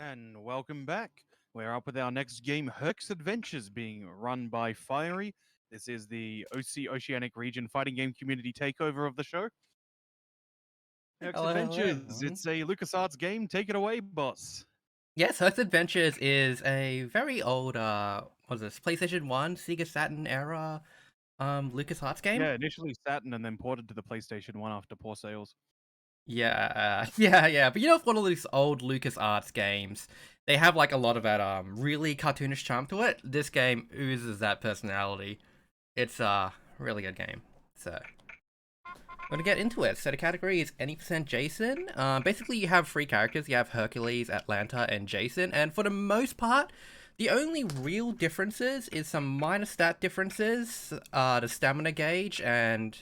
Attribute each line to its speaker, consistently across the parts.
Speaker 1: And welcome back. We're up with our next game, Herc's Adventures, being run by Firery. This is the Oceanic region fighting game community takeover of the show. Herc's
Speaker 2: Hello,
Speaker 1: Adventures,
Speaker 2: hello.
Speaker 1: it's a LucasArts game. Take it away, boss.
Speaker 2: Yes, Herc Adventures is a very old, what is this, PlayStation 1, Sega Saturn era, LucasArts game?
Speaker 1: Yeah, initially Saturn and then ported to the PlayStation 1 after poor sales.
Speaker 2: Yeah, yeah, but you know, it's one of these old LucasArts games. They have, like, a lot of that, really cartoonish charm to it. This game oozes that personality. It's a really good game, so... I'm gonna get into it. So the category is any percent Jason. Basically, you have three characters. You have Hercules, Atlanta, and Jason. And for the most part, the only real differences is some minor stat differences, the stamina gauge, and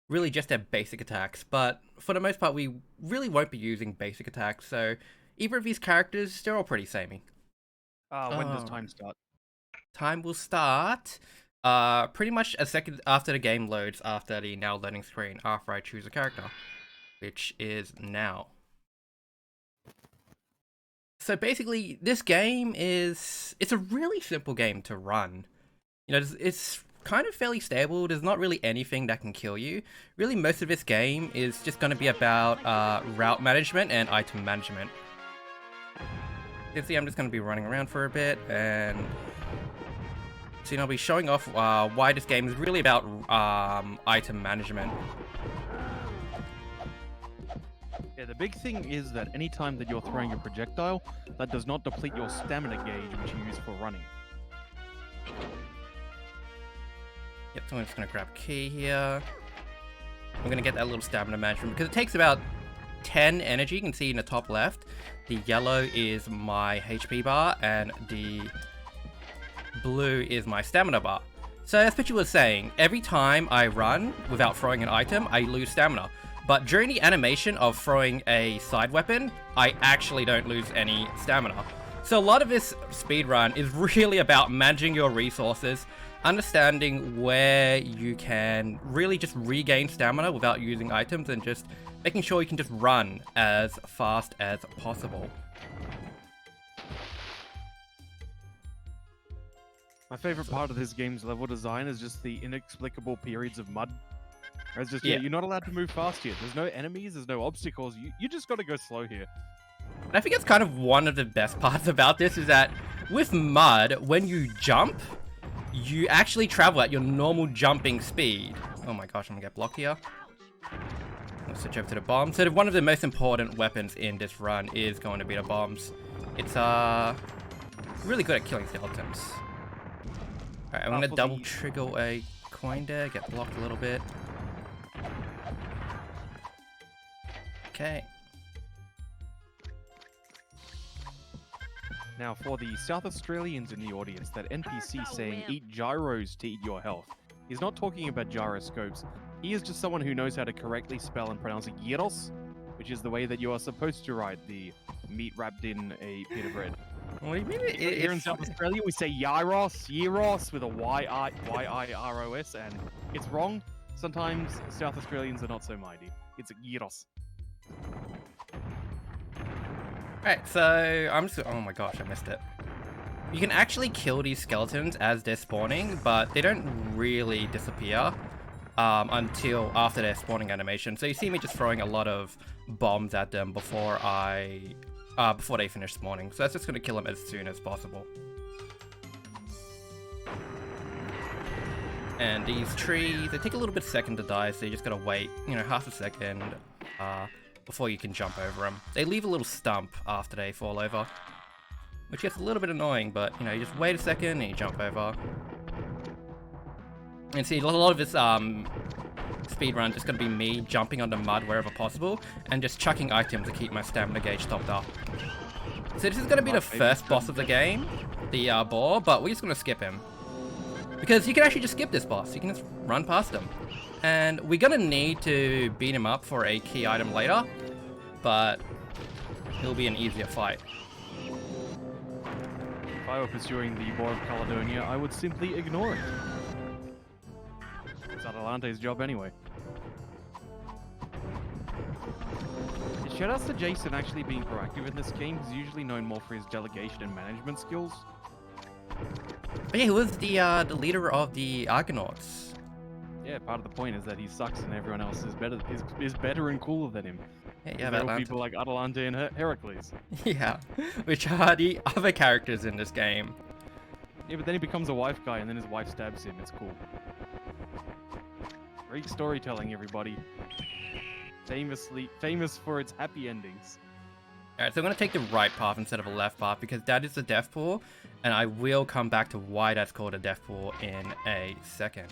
Speaker 2: really just their basic attacks. But for the most part, we really won't be using basic attacks. So either of these characters, they're all pretty samey.
Speaker 1: When does time start?
Speaker 2: Time will start pretty much a second after the game loads, after the now loading screen, after I choose a character, which is now. So basically, this game it's a really simple game to run. You know, it's kind of fairly stable. There's not really anything that can kill you. Really, most of this game is just going to be about route management and item management. You can see I'm just going to be running around for a bit, and so I'll be showing off why this game is really about item management.
Speaker 1: Yeah, the big thing is that anytime that you're throwing a projectile, that does not deplete your stamina gauge, which you use for running.
Speaker 2: Yep, so I'm just going to grab a key here. I'm going to get that little stamina management because it takes about 10 energy. You can see in the top left, the yellow is my HP bar and the blue is my stamina bar. So as Pitcher was saying, every time I run without throwing an item, I lose stamina. But during the animation of throwing a side weapon, I actually don't lose any stamina. So a lot of this speedrun is really about managing your resources, understanding where you can really just regain stamina without using items, and just making sure you can just run as fast as possible.
Speaker 1: My favorite part of this game's level design is just the inexplicable periods of mud. It's just, yeah, you're not allowed to move fast here. There's no enemies, there's no obstacles. You just gotta go slow here.
Speaker 2: And I think that's kind of one of the best parts about this, is that with mud, when you jump, you actually travel at your normal jumping speed. Oh my gosh, I'm gonna get blocked here. I'll switch over to the bomb. So one of the most important weapons in this run is going to be the bombs. It's really good at killing skeletons. Alright, I'm gonna double trigger a coin there, get blocked a little bit. Okay.
Speaker 1: Now, for the South Australians in the audience, that NPC saying eat gyros to eat your health, he's not talking about gyroscopes. He is just someone who knows how to correctly spell and pronounce gyros, which is the way that you are supposed to write the meat wrapped in a pita bread.
Speaker 2: What do you mean?
Speaker 1: Here in South Australia, we say gyros with a Y-I-R-O-S, and it's wrong. Sometimes South Australians are not so mighty. It's gyros.
Speaker 2: Alright, so I'm just... Oh my gosh, I missed it. You can actually kill these skeletons as they're spawning, but they don't really disappear until after their spawning animation. So you see me just throwing a lot of bombs at them before they finish spawning. So that's just going to kill them as soon as possible. And these trees, they take a little bit of second to die, so you just got to wait, you know, half a second before you can jump over them. They leave a little stump after they fall over, which gets a little bit annoying, but, you know, you just wait a second and you jump over. And see, a lot of this speedrun just going to be me jumping onto mud wherever possible and just chucking items to keep my stamina gauge topped up. So this is going to be the first boss of the game, the boar, but we're just going to skip him. Because you can actually just skip this boss. You can just run past him. And we're going to need to beat him up for a key item later, but it'll be an easier fight.
Speaker 1: If I were pursuing the Boar of Caledonia, I would simply ignore it. It's Atalante's job anyway. shoutouts to Jason actually being proactive in this game. He's usually known more for his delegation and management skills.
Speaker 2: But yeah, he was the leader of the Argonauts.
Speaker 1: Yeah, part of the point is that he sucks and everyone else is better and cooler than him.
Speaker 2: Yeah,
Speaker 1: There are people like Atalante and Heracles.
Speaker 2: Yeah, which are the other characters in this game.
Speaker 1: Yeah, but then he becomes a wife guy and then his wife stabs him. It's cool. Great storytelling, everybody. Famous for its happy endings.
Speaker 2: Alright, so I'm going to take the right path instead of a left path because that is the death pool, and I will come back to why that's called a death pool in a second.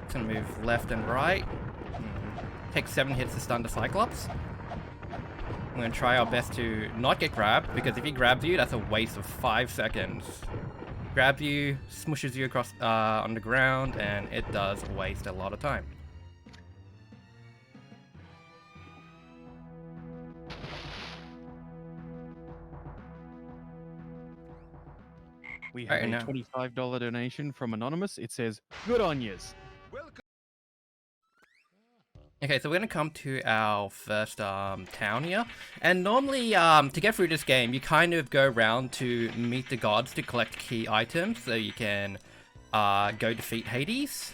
Speaker 2: Just going to move left and right. Take 7 hits to stun the Cyclops. I'm going to try our best to not get grabbed, because if he grabs you, that's a waste of 5 seconds. Grabs you, smushes you across on the ground, and it does waste a lot of time.
Speaker 1: We have a $25 donation from Anonymous. It says, "Good on yous."
Speaker 2: Okay, so we're gonna come to our first town here, and normally to get through this game, you kind of go around to meet the gods to collect key items, so you can go defeat Hades.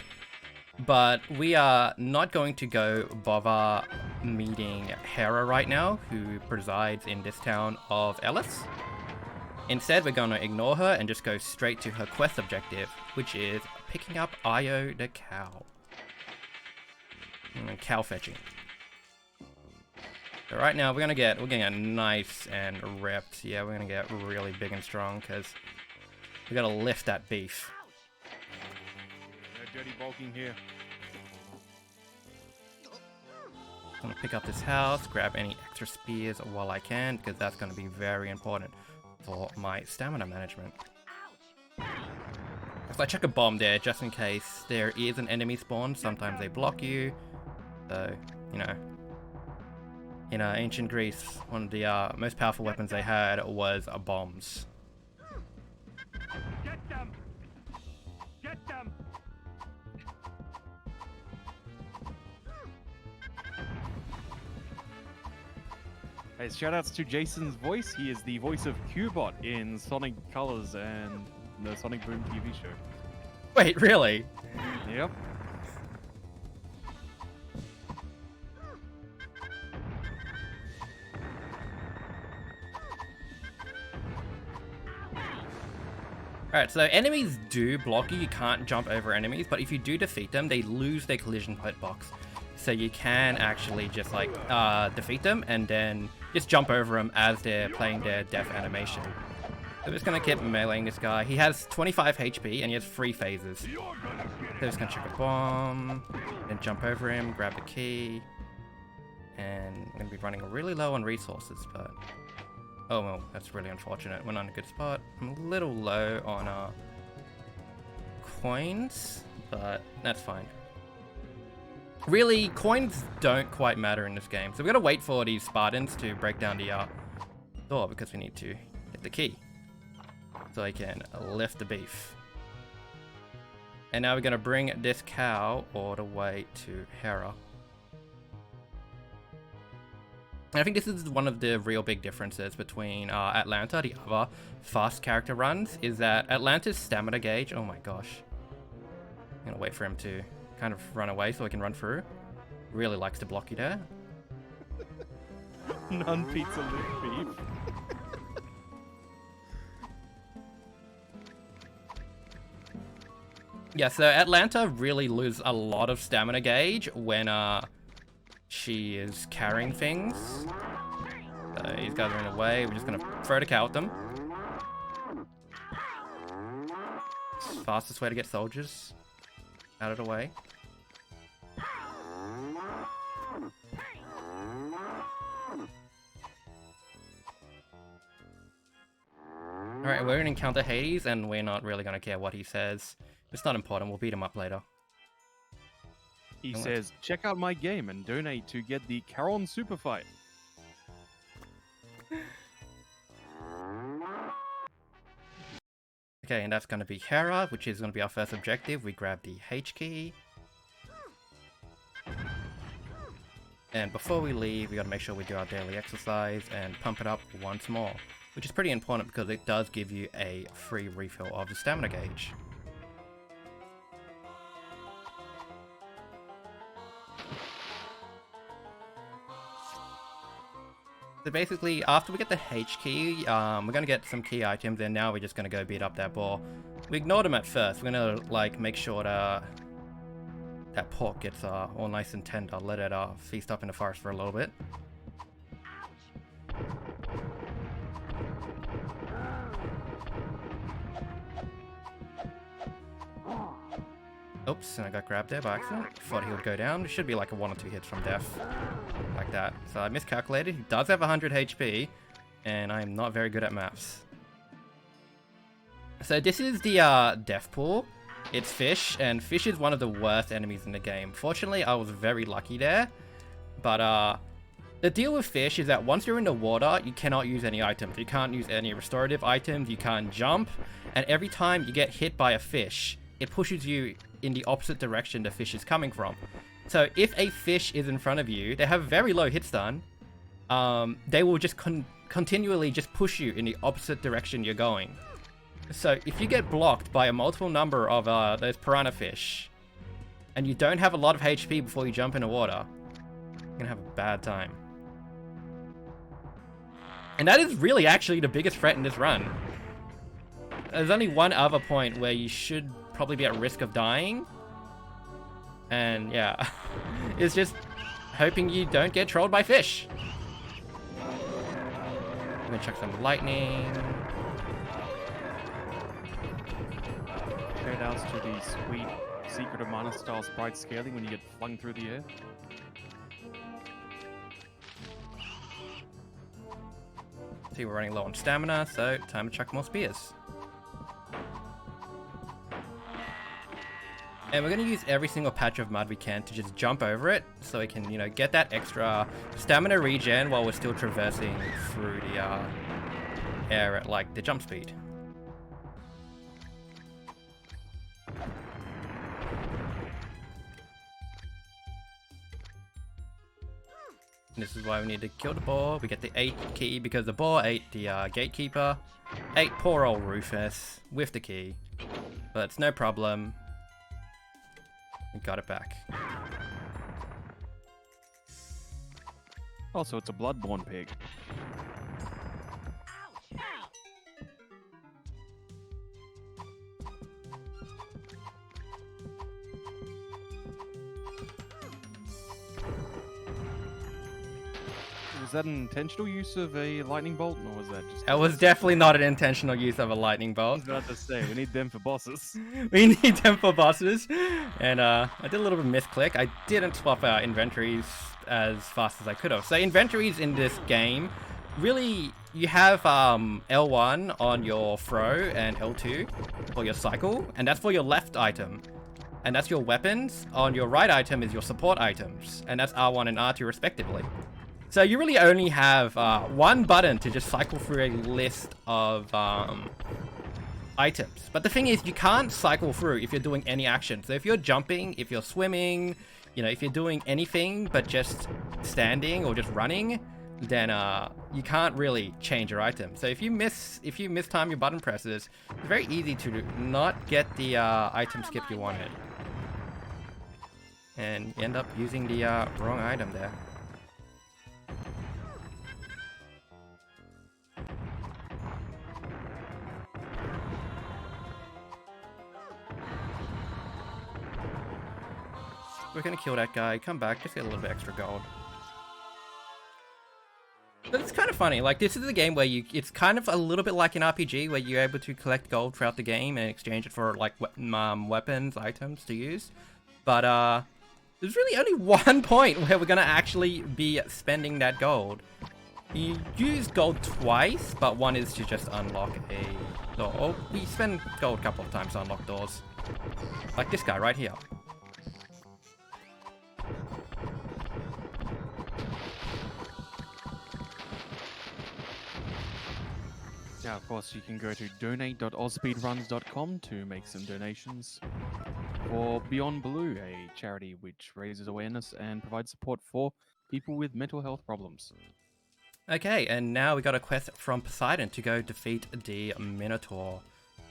Speaker 2: But we are not going to go bother meeting Hera right now, who presides in this town of Ellis. Instead, we're gonna ignore her and just go straight to her quest objective, which is picking up Io the cow. And cow fetching. So right now we're getting a nice and ripped. Yeah, we're gonna get really big and strong because we gotta lift that beef.
Speaker 1: No dirty bulking here.
Speaker 2: I'm gonna pick up this house, grab any extra spears while I can, because that's gonna be very important for my stamina management. So I chuck a bomb there just in case there is an enemy spawn. Sometimes they block you. So, you know, in ancient Greece, one of the most powerful weapons they had was bombs.
Speaker 1: Get them! Get them! Hey, shoutouts to Jason's voice. He is the voice of Cubot in Sonic Colors and the Sonic Boom TV show.
Speaker 2: Wait, really?
Speaker 1: Yep.
Speaker 2: Alright, so enemies do block you. You can't jump over enemies, but if you do defeat them, they lose their collision hitbox. So you can actually just like defeat them and then just jump over them as they're playing their death animation. So I'm just gonna keep meleeing this guy. He has 25 HP and he has 3 phases. So I'm just gonna chuck a bomb, then jump over him, grab the key, and I'm gonna be running really low on resources, but oh well, that's really unfortunate. We're not in a good spot. I'm a little low on coins, but that's fine. Really, coins don't quite matter in this game. So we gotta wait for these Spartans to break down the door because we need to get the key. So I can lift the beef. And now we're gonna bring this cow all the way to Hera. And I think this is one of the real big differences between Atlanta, the other fast character runs, is that Atlanta's stamina gauge, oh my gosh. I'm gonna wait for him to kind of run away so I can run through. Really likes to block you there.
Speaker 1: Non-pizza lift beef.
Speaker 2: Yeah, so Atlanta really loses a lot of stamina gauge when she is carrying things. So these guys are in the way. We're just gonna throw the cow at them. It's the fastest way to get soldiers out of the way. Alright, we're gonna encounter Hades, and we're not really gonna care what he says. It's not important, we'll beat him up later.
Speaker 1: He says, check out my game and donate to get the Caron Super Fight.
Speaker 2: Okay, and that's gonna be Hera, which is gonna be our first objective. We grab the H key, And before we leave, we gotta make sure we do our daily exercise and pump it up once more, which is pretty important because it does give you a free refill of the stamina gauge. So basically, after we get the H key, we're gonna get some key items, and now we're just gonna go beat up that boar. We ignored him at first. We're gonna like make sure that pork gets all nice and tender. Let it feast up in the forest for a little bit. Oops, and I got grabbed there by accident. Thought he would go down. It should be like a 1 or 2 hits from death. Like that. So I miscalculated. He does have 100 HP, and I'm not very good at maths. So this is the death pool. It's fish, and fish is one of the worst enemies in the game. Fortunately, I was very lucky there. But the deal with fish is that once you're in the water, you cannot use any items. You can't use any restorative items. You can't jump. And every time you get hit by a fish, it pushes you in the opposite direction the fish is coming from. So if a fish is in front of you, they have very low hit stun. They will just continually just push you in the opposite direction you're going. So if you get blocked by a multiple number of those piranha fish, and you don't have a lot of HP before you jump in the water, you're gonna have a bad time. And that is really actually the biggest threat in this run. There's only one other point where you should probably be at risk of dying. And yeah, it's just hoping you don't get trolled by fish. I'm gonna chuck some lightning.
Speaker 1: Shoutouts to the sweet Secret of Mana style sprite scaling when you get flung through the air.
Speaker 2: See, we're running low on stamina, so time to chuck more spears. And we're going to use every single patch of mud we can to just jump over it, so we can, you know, get that extra stamina regen while we're still traversing through the air at, like, the jump speed. And this is why we need to kill the boar. We get the 8 key because the boar ate the gatekeeper. Ate poor old Rufus with the key. But it's no problem. We got it back.
Speaker 1: Also, it's a bloodborne pig. Was that an intentional use of a lightning bolt, or was that just...
Speaker 2: It was definitely not an intentional use of a lightning
Speaker 1: I
Speaker 2: bolt.
Speaker 1: was about to say, we need them for bosses.
Speaker 2: We need them for bosses. And I did a little bit of misclick. I didn't swap out inventories as fast as I could have. So inventories in this game, really, you have L1 on your throw and L2 for your cycle, and that's for your left item. And that's your weapons. On your right item is your support items, and that's R1 and R2 respectively. So you really only have one button to just cycle through a list of items. But the thing is, you can't cycle through if you're doing any action. So if you're jumping, if you're swimming, you know, if you're doing anything but just standing or just running, then you can't really change your item. So if you mistime your button presses, it's very easy to not get the item skip you wanted. And you end up using the wrong item there. We're gonna kill that guy, come back, just get a little bit extra gold. But it's kind of funny, like this is a game where it's kind of a little bit like an RPG where you're able to collect gold throughout the game and exchange it for like weapons, items to use. But there's really only one point where we're gonna actually be spending that gold. You use gold twice, but one is to just unlock a door. Oh, we spend gold a couple of times to unlock doors. Like this guy right here.
Speaker 1: Now, of course, you can go to donate.ausspeedruns.com to make some donations for Beyond Blue, a charity which raises awareness and provides support for people with mental health problems.
Speaker 2: Okay, and now we got a quest from Poseidon to go defeat the Minotaur.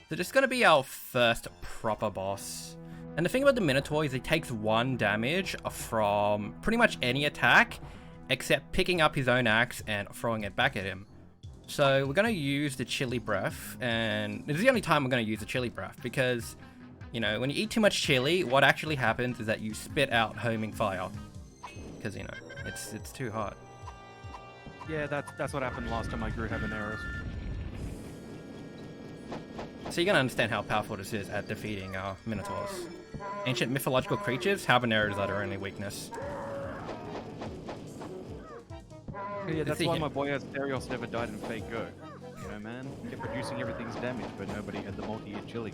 Speaker 2: So this is going to be our first proper boss. And the thing about the Minotaur is he takes 1 damage from pretty much any attack, except picking up his own axe and throwing it back at him. So we're going to use the Chili Breath, and this is the only time we're going to use the Chili Breath, because, you know, when you eat too much chili, what actually happens is that you spit out homing fire. Because, you know, it's too hot.
Speaker 1: Yeah, that's what happened last time I grew habaneros.
Speaker 2: So you're going to understand how powerful this is at defeating Minotaurs. Ancient mythological creatures, habaneros are their only weakness.
Speaker 1: Yeah, that's why my boy Asterios never died in Fate Go. You know, man, kept producing everything's damage, but nobody had the multi-hit chili.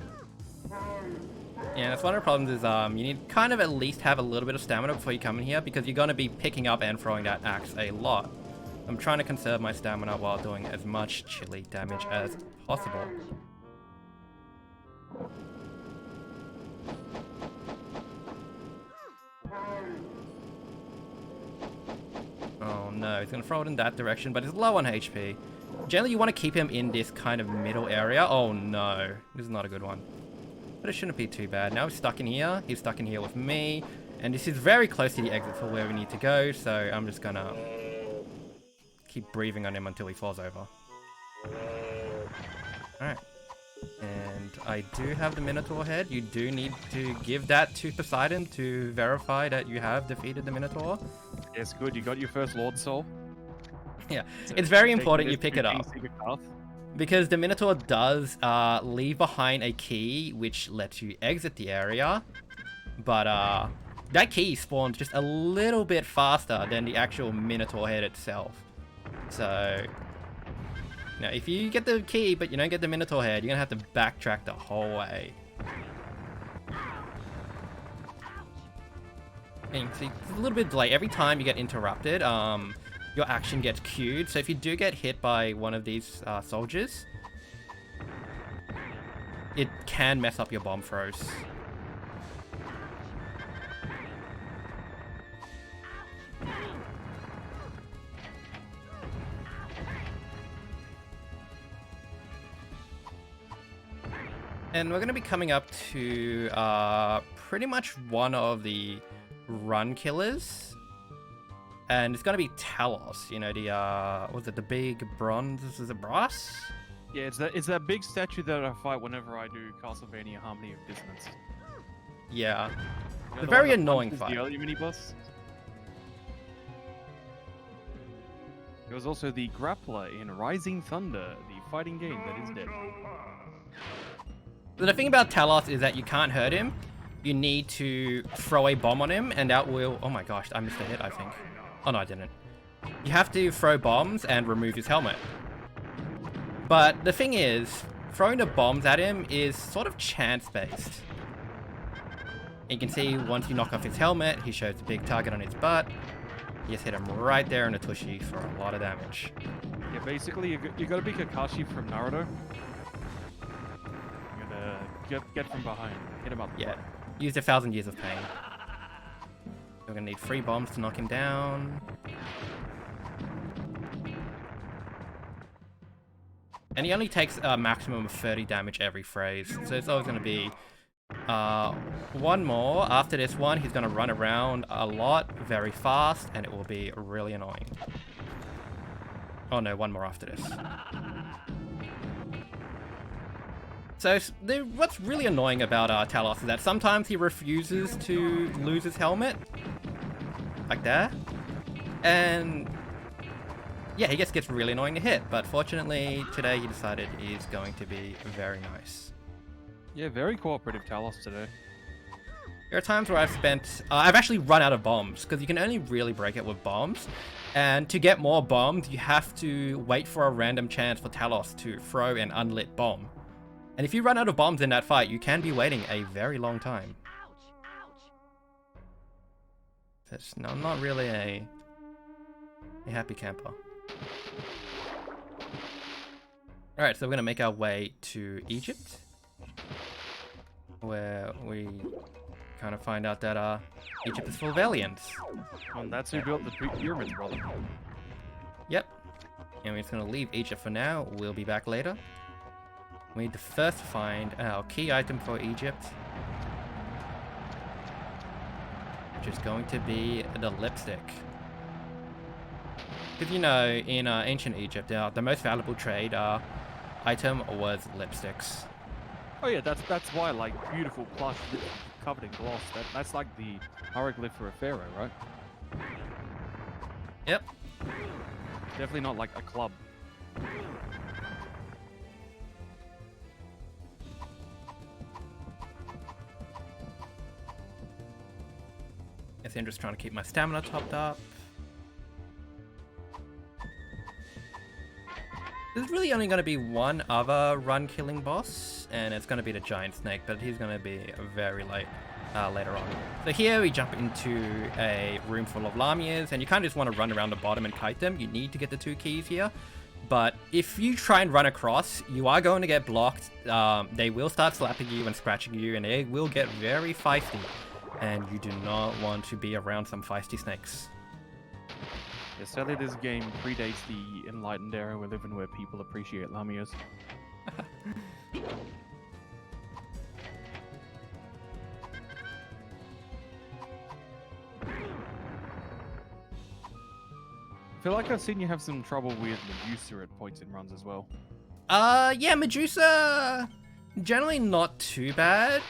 Speaker 2: Yeah, that's one of the problems is you need kind of at least have a little bit of stamina before you come in here, because you're going to be picking up and throwing that axe a lot. I'm trying to conserve my stamina while doing as much chili damage as possible. Oh no, he's going to throw it in that direction, but he's low on HP. Generally, you want to keep him in this kind of middle area. Oh no, this is not a good one. But it shouldn't be too bad. Now he's stuck in here. He's stuck in here with me. And this is very close to the exit for where we need to go, so I'm just going to keep breathing on him until he falls over. Alright. And I do have the Minotaur head. You do need to give that to Poseidon to verify that you have defeated the Minotaur.
Speaker 1: Yes, good. You got your first Lord Soul.
Speaker 2: Yeah,
Speaker 1: So
Speaker 2: it's very important you pick it up.
Speaker 1: Path.
Speaker 2: Because the Minotaur does leave behind a key which lets you exit the area. But that key spawns just a little bit faster than the actual Minotaur head itself. So, now if you get the key but you don't get the Minotaur head, you're going to have to backtrack the whole way. And you can see it's a little bit delay. Every time you get interrupted, your action gets queued. So if you do get hit by one of these soldiers, it can mess up your bomb throws. And we're going to be coming up to pretty much one of the run killers. And it's going to be Talos, you know, the, was it the big bronze, is it brass?
Speaker 1: Yeah, it's that big statue that I fight whenever I do Castlevania Harmony of Dissonance.
Speaker 2: Yeah.
Speaker 1: You know,
Speaker 2: It's a very
Speaker 1: one that
Speaker 2: annoying
Speaker 1: punches
Speaker 2: fight.
Speaker 1: The early mini-boss. There was also the Grappler in Rising Thunder, the fighting game that is dead.
Speaker 2: So the thing about Talos is that you can't hurt him. You need to throw a bomb on him, and that will... Oh my gosh, I missed a hit, I think. Oh no, I didn't. You have to throw bombs and remove his helmet. But the thing is, throwing the bombs at him is sort of chance-based. You can see once you knock off his helmet, he shows a big target on his butt. You just hit him right there in the tushy for a lot of damage.
Speaker 1: Yeah, basically, you gotta be Kakashi from Naruto. You gotta get from behind, hit him up.
Speaker 2: Yeah, used 1,000 years of pain. We're gonna need 3 bombs to knock him down. And he only takes a maximum of 30 damage every phrase, so it's always gonna be one more. After this one, he's gonna run around a lot, very fast, and it will be really annoying. Oh no, one more after this. So what's really annoying about Talos is that sometimes he refuses to lose his helmet. Like that. And yeah, he just gets really annoying to hit. But fortunately, today he decided he's going to be very nice.
Speaker 1: Yeah, very cooperative Talos today.
Speaker 2: There are times where I've actually run out of bombs, because you can only really break it with bombs. And to get more bombs, you have to wait for a random chance for Talos to throw an unlit bomb. And if you run out of bombs in that fight, you can be waiting a very long time. That's not really a happy camper. Alright, so we're going to make our way to Egypt, where we kind of find out that Egypt is full of aliens.
Speaker 1: And that's who built the pyramids, brother.
Speaker 2: Yep. And we're just gonna leave Egypt for now. We'll be back later. We need to first find our key item for Egypt, which is going to be the lipstick. Because you know, in ancient Egypt, the most valuable trade item was lipsticks.
Speaker 1: Oh yeah, that's why, like, beautiful plush covered in gloss. That's like the hieroglyph for a pharaoh, right?
Speaker 2: Yep.
Speaker 1: Definitely not like a club.
Speaker 2: Guess I'm just trying to keep my stamina topped up. There's really only going to be one other run-killing boss, and it's going to be the giant snake, but he's going to be very late later on. So here we jump into a room full of lamias, and you kind of just want to run around the bottom and kite them. You need to get the 2 keys here, but if you try and run across, you are going to get blocked. They will start slapping you and scratching you, and they will get very feisty, and you do not want to be around some feisty snakes.
Speaker 1: Yeah, sadly, this game predates the enlightened era we live in, where people appreciate lamias. I feel like I've seen you have some trouble with Medusa at points in runs as well.
Speaker 2: Yeah, Medusa, generally not too bad.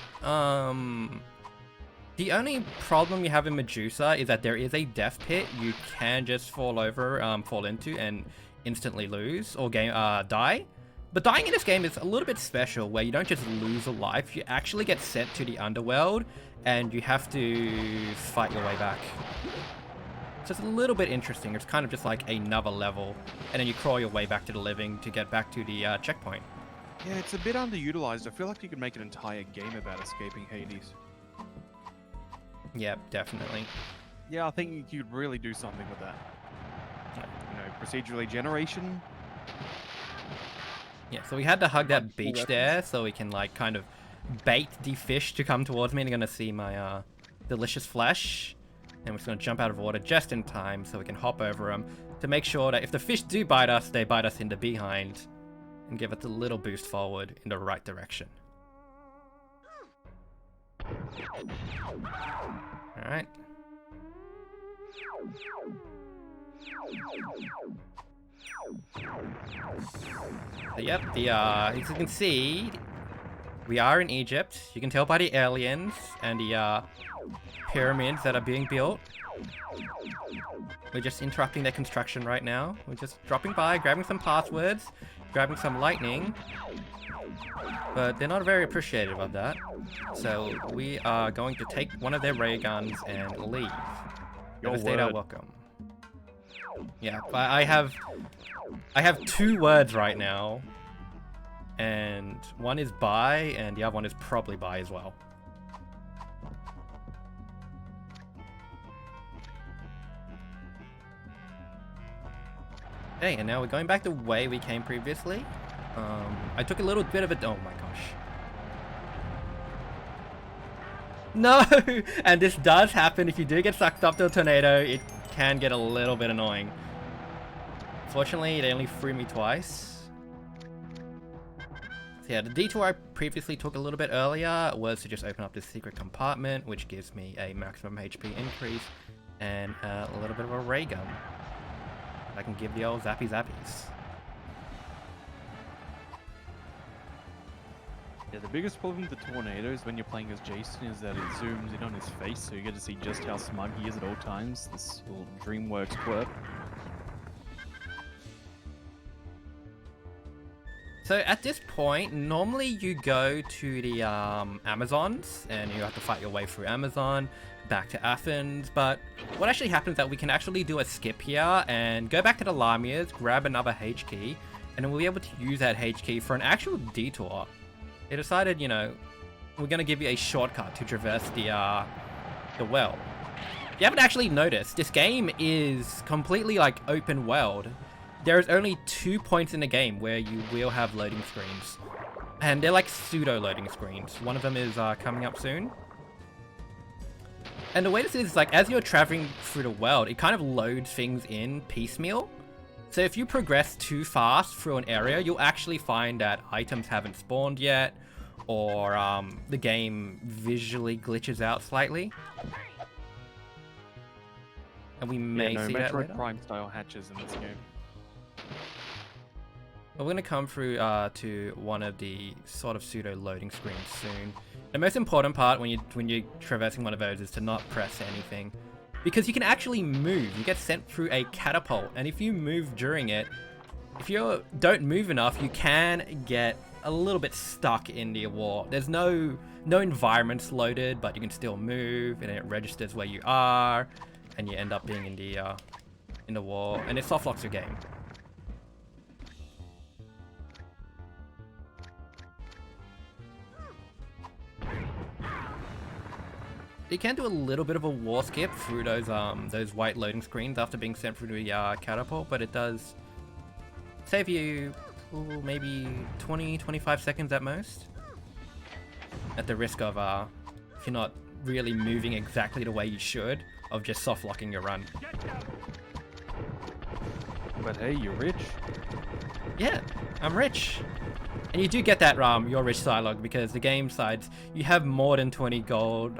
Speaker 2: The only problem you have in Medusa is that there is a death pit you can just fall into and instantly lose or die. But dying in this game is a little bit special, where you don't just lose a life, you actually get sent to the underworld and you have to fight your way back. So it's a little bit interesting. It's kind of just like another level, and then you crawl your way back to the living to get back to the checkpoint.
Speaker 1: Yeah, it's a bit underutilized. I feel like you could make an entire game about escaping Hades.
Speaker 2: Yep, definitely.
Speaker 1: Yeah, I think you'd really do something with that. You know, procedurally generation.
Speaker 2: Yeah, so we had to hug that beach there so we can, like, kind of bait the fish to come towards me, and they're gonna see my delicious flesh. And we're just gonna jump out of water just in time so we can hop over them to make sure that if the fish do bite us, they bite us in the behind and give us a little boost forward in the right direction. Alright. So, yep, as you can see, we are in Egypt. You can tell by the aliens and the pyramids that are being built. We're just interrupting their construction right now. We're just dropping by, grabbing some passwords, grabbing some lightning. But they're not very appreciative of that. So we are going to take one of their ray guns and leave. Devastate our welcome. Yeah, I have 2 words right now. And one is bye, and the other one is probably bye as well. Okay, and now we're going back the way we came previously. I took a little bit of a... Oh my gosh. No! And this does happen. If you do get sucked up to a tornado, it can get a little bit annoying. Fortunately, they only threw me twice. So yeah, the detour I previously took a little bit earlier was to just open up this secret compartment, which gives me a maximum HP increase and a little bit of a ray gun. I can give the old zappy zappies.
Speaker 1: Yeah, the biggest problem with the tornadoes when you're playing as Jason is that it zooms in on his face, so you get to see just how smug he is at all times. This little DreamWorks quirk.
Speaker 2: So at this point, normally you go to the Amazons, and you have to fight your way through Amazon, back to Athens, but what actually happens is that we can actually do a skip here, and go back to the Lamias, grab another H key, and then we'll be able to use that H key for an actual detour. They decided, you know, we're going to give you a shortcut to traverse the well. If you haven't actually noticed, this game is completely, like, open world. There's only 2 points in the game where you will have loading screens. And they're like pseudo loading screens. One of them is coming up soon. And the way this is, like, as you're traveling through the world, it kind of loads things in piecemeal. So if you progress too fast through an area, you'll actually find that items haven't spawned yet, or the game visually glitches out slightly. And we may see that later.
Speaker 1: Metroid Prime style hatches in this game.
Speaker 2: We're going to come through to one of the sort of pseudo loading screens soon. The most important part when you're traversing one of those is to not press anything, because you can actually move. You get sent through a catapult, and if you move during it, if you don't move enough, you can get a little bit stuck in the wall. There's no environments loaded, but you can still move, and it registers where you are, and you end up being in the wall, and it soft locks your game. You can do a little bit of a wall skip through those white loading screens after being sent through the catapult, but it does save you maybe 20-25 seconds at most, at the risk of if you're not really moving exactly the way you should, of just soft locking your run.
Speaker 1: But hey, you're rich.
Speaker 2: Yeah, I'm rich. And you do get that you're rich dialogue, because the game sides, you have more than 20 gold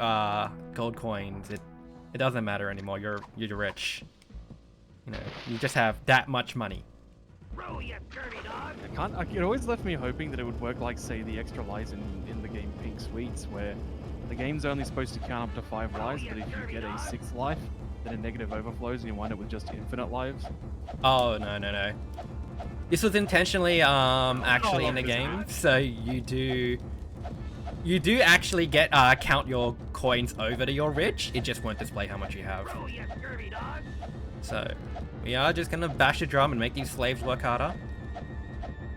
Speaker 2: coins. It doesn't matter anymore. You're rich. You know, you just have that much money.
Speaker 1: It always left me hoping that it would work like, say, the extra lives in the game Pink Sweets, where the game's only supposed to count up to 5 lives, but if you get a 6th life, then a negative overflows and you wind up with just infinite lives.
Speaker 2: Oh, no. This was intentionally actually in the game, so you do actually get count your coins over to your rich. It just won't display how much you have. So we are just gonna bash the drum and make these slaves work harder.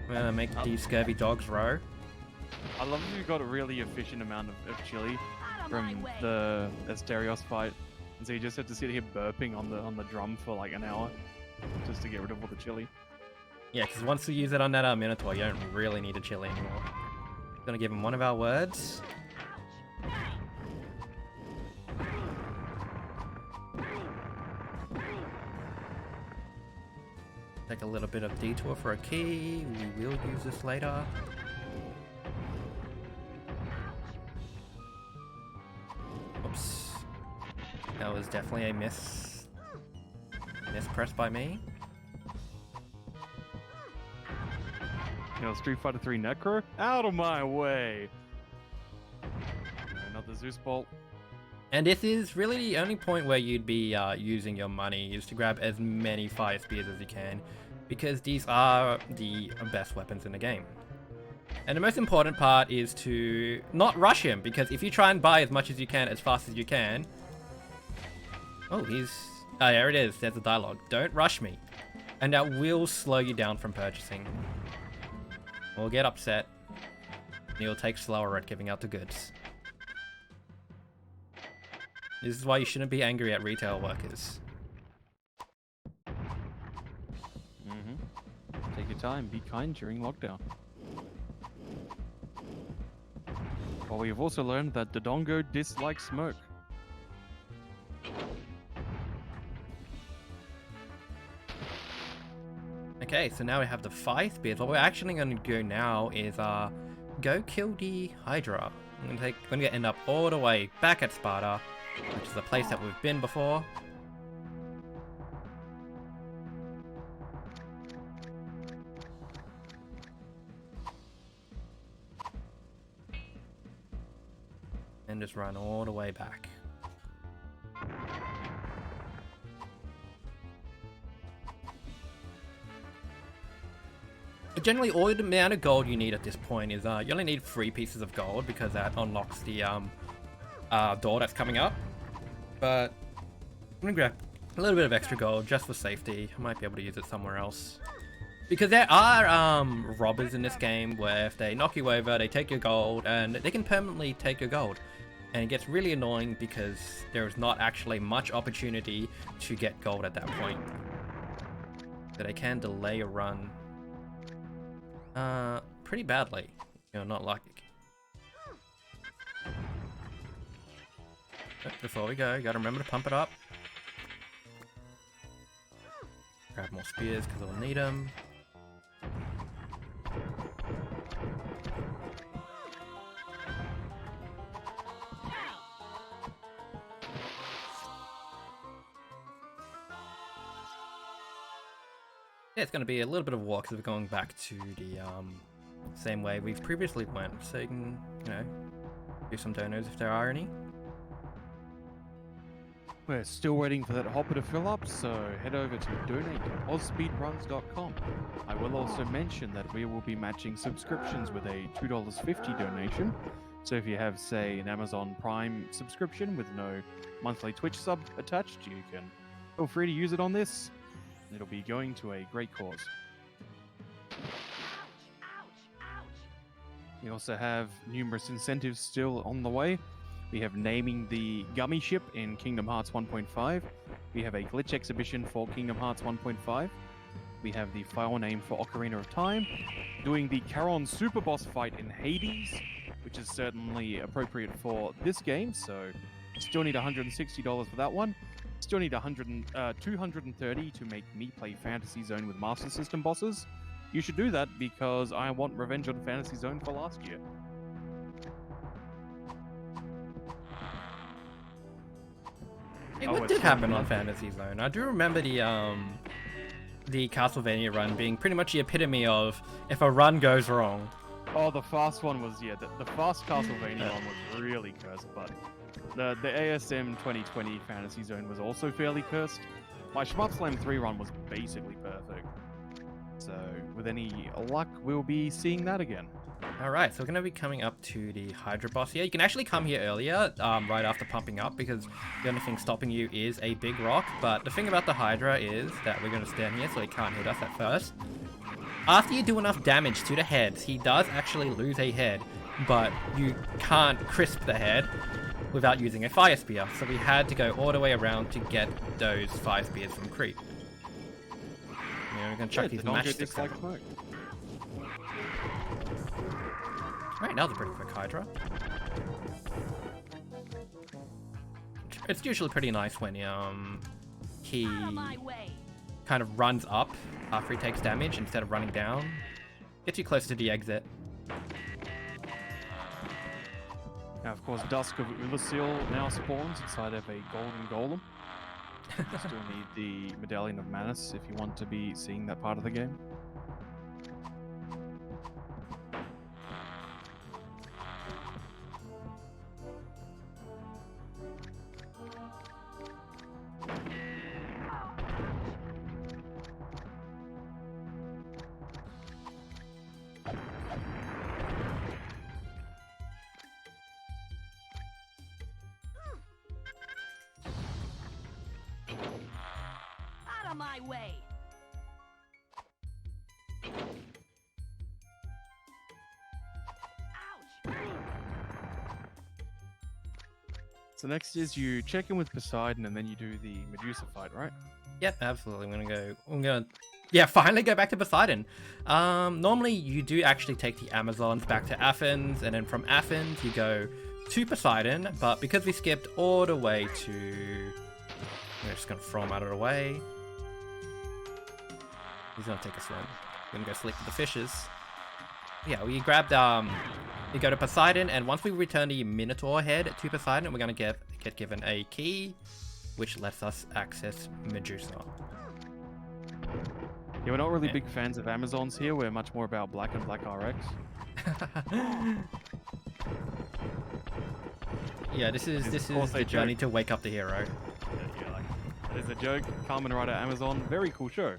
Speaker 2: We're gonna make these scurvy dogs row.
Speaker 1: I love that you got a really efficient amount of chili from the Asterios fight, and so you just have to sit here burping on the drum for like an hour just to get rid of all the chili.
Speaker 2: Yeah, because once we use it on that Minotaur, you don't really need a chili anymore. Gonna give him one of our words. Take a little bit of detour for a key. We will use this later. Oops. That was definitely a mispress by me.
Speaker 1: You know, Street Fighter 3 Necro? Out of my way! Another Zeus Bolt.
Speaker 2: And this is really the only point where you'd be using your money, is to grab as many fire spears as you can, because these are the best weapons in the game. And the most important part is to not rush him, because if you try and buy as much as you can as fast as you can... Oh, there it is, there's the dialogue. Don't rush me. And that will slow you down from purchasing. We'll get upset. You'll take slower at giving out the goods. This is why you shouldn't be angry at retail workers.
Speaker 1: Take your time, be kind during lockdown. Well, we have also learned that Dodongo dislikes smoke.
Speaker 2: Okay, so now we have the 5 spears. What we're actually going to do now is go kill the Hydra. We're going to end up all the way back at Sparta, which is a place that we've been before. And just run all the way back. Generally, all the amount of gold you need at this point is, you only need 3 pieces of gold, because that unlocks the door that's coming up. But I'm gonna grab a little bit of extra gold just for safety. I might be able to use it somewhere else. Because there are robbers in this game where if they knock you over, they take your gold, and they can permanently take your gold. And it gets really annoying because there is not actually much opportunity to get gold at that point. So they can delay a run pretty badly. You know, not like... Before we go, you gotta remember to pump it up. Grab more spears because we'll need them. Yeah, it's going to be a little bit of a walk because we're going back to the same way we've previously went, so you can, you know, do some donos if there are any.
Speaker 1: We're still waiting for that hopper to fill up, so head over to donate.ausspeedruns.com. I will also mention that we will be matching subscriptions with a $2.50 donation. So if you have, say, an Amazon Prime subscription with no monthly Twitch sub attached, you can feel free to use it on this. It'll be going to a great cause. We also have numerous incentives still on the way. We have naming the gummy ship in Kingdom Hearts 1.5. We have a glitch exhibition for Kingdom Hearts 1.5. We have the file name for Ocarina of Time. Doing the Charon Super Boss fight in Hades, which is certainly appropriate for this game, so still need $160 for that one. Still need 230 to make me play Fantasy Zone with Master System bosses. You should do that because I want Revenge on Fantasy Zone for last year.
Speaker 2: Hey, what did happen on Fantasy Zone? I do remember the Castlevania run being pretty much the epitome of if a run goes wrong.
Speaker 1: Oh, the fast one was, yeah, the fast Castlevania one was really cursed, but the ASM 2020 Fantasy Zone was also fairly cursed. My Shmup Slam 3 run was basically perfect. So, with any luck, we'll be seeing that again.
Speaker 2: Alright, so we're going to be coming up to the Hydra boss here. You can actually come here earlier, right after pumping up, because the only thing stopping you is a big rock. But the thing about the Hydra is that we're going to stand here so he can't hit us at first. After you do enough damage to the heads, he does actually lose a head, but you can't crisp the head without using a fire spear, so we had to go all the way around to get those fire spears from Creep. Yeah, we're gonna chuck these matchsticks like smoke. Right, that was a pretty quick Hydra. It's usually pretty nice when he kind of runs up after he takes damage instead of running down. Gets you closer to the exit.
Speaker 1: Now, of course, Dusk of Ulasil now spawns inside of a golden golem. Still need the Medallion of Manus if you want to be seeing that part of the game.
Speaker 3: My way. Ouch.
Speaker 1: So next is you check in with Poseidon and then you do the Medusa fight, right?
Speaker 2: Yep, absolutely. I'm gonna yeah, finally go back to Poseidon. Normally you do actually take the Amazons back to Athens, and then from Athens you go to Poseidon, but because we skipped all the way to... We're just gonna throw him out of the way. He's gonna take a swim. We're gonna go sleep with the fishes. Yeah, we grabbed, we go to Poseidon, and once we return the Minotaur head to Poseidon, we're gonna get given a key, which lets us access Medusa.
Speaker 1: Yeah, we're not really big fans of Amazons here. We're much more about Black and Black RX.
Speaker 2: Yeah, this is the journey to wake up the hero.
Speaker 1: Yeah, like, there's a joke. Kamen Rider Amazon, very cool show.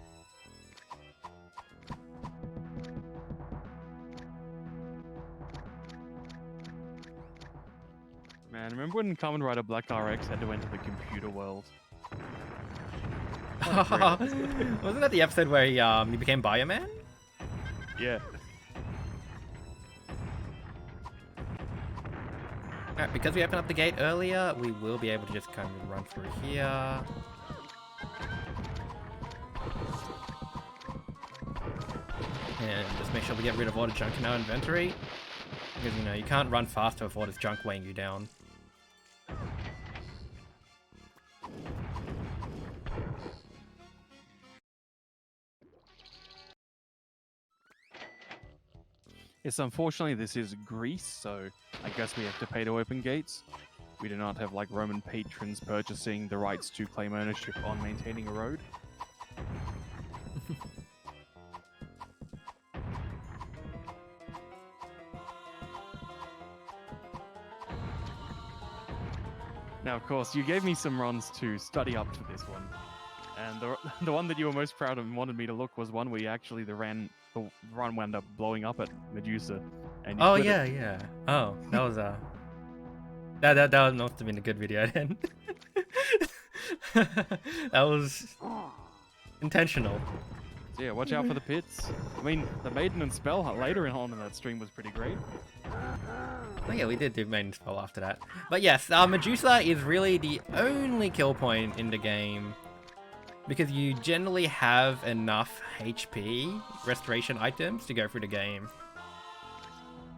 Speaker 1: Man, remember when Kamen Rider Black RX had to enter the computer world?
Speaker 2: Wasn't that the episode where he became Bioman?
Speaker 1: Yeah.
Speaker 2: Alright, because we opened up the gate earlier, we will be able to just kind of run through here. And just make sure we get rid of all the junk in our inventory. Because, you know, you can't run faster with all this junk weighing you down.
Speaker 1: Yes, unfortunately, this is Greece, so I guess we have to pay to open gates. We do not have like Roman patrons purchasing the rights to claim ownership on maintaining a road. Now, of course, you gave me some runs to study up for this one. And the one that you were most proud of and wanted me to look was one where actually the run wound up blowing up at Medusa. And you
Speaker 2: Oh
Speaker 1: quit
Speaker 2: yeah,
Speaker 1: it.
Speaker 2: yeah. Oh, that was that must have been a good video then. That was intentional.
Speaker 1: So yeah, watch out for the pits. I mean, the maiden and spell later on in that stream was pretty great.
Speaker 2: Oh yeah, we did do main spell after that. But yes, Medusa is really the only kill point in the game, because you generally have enough HP restoration items to go through the game.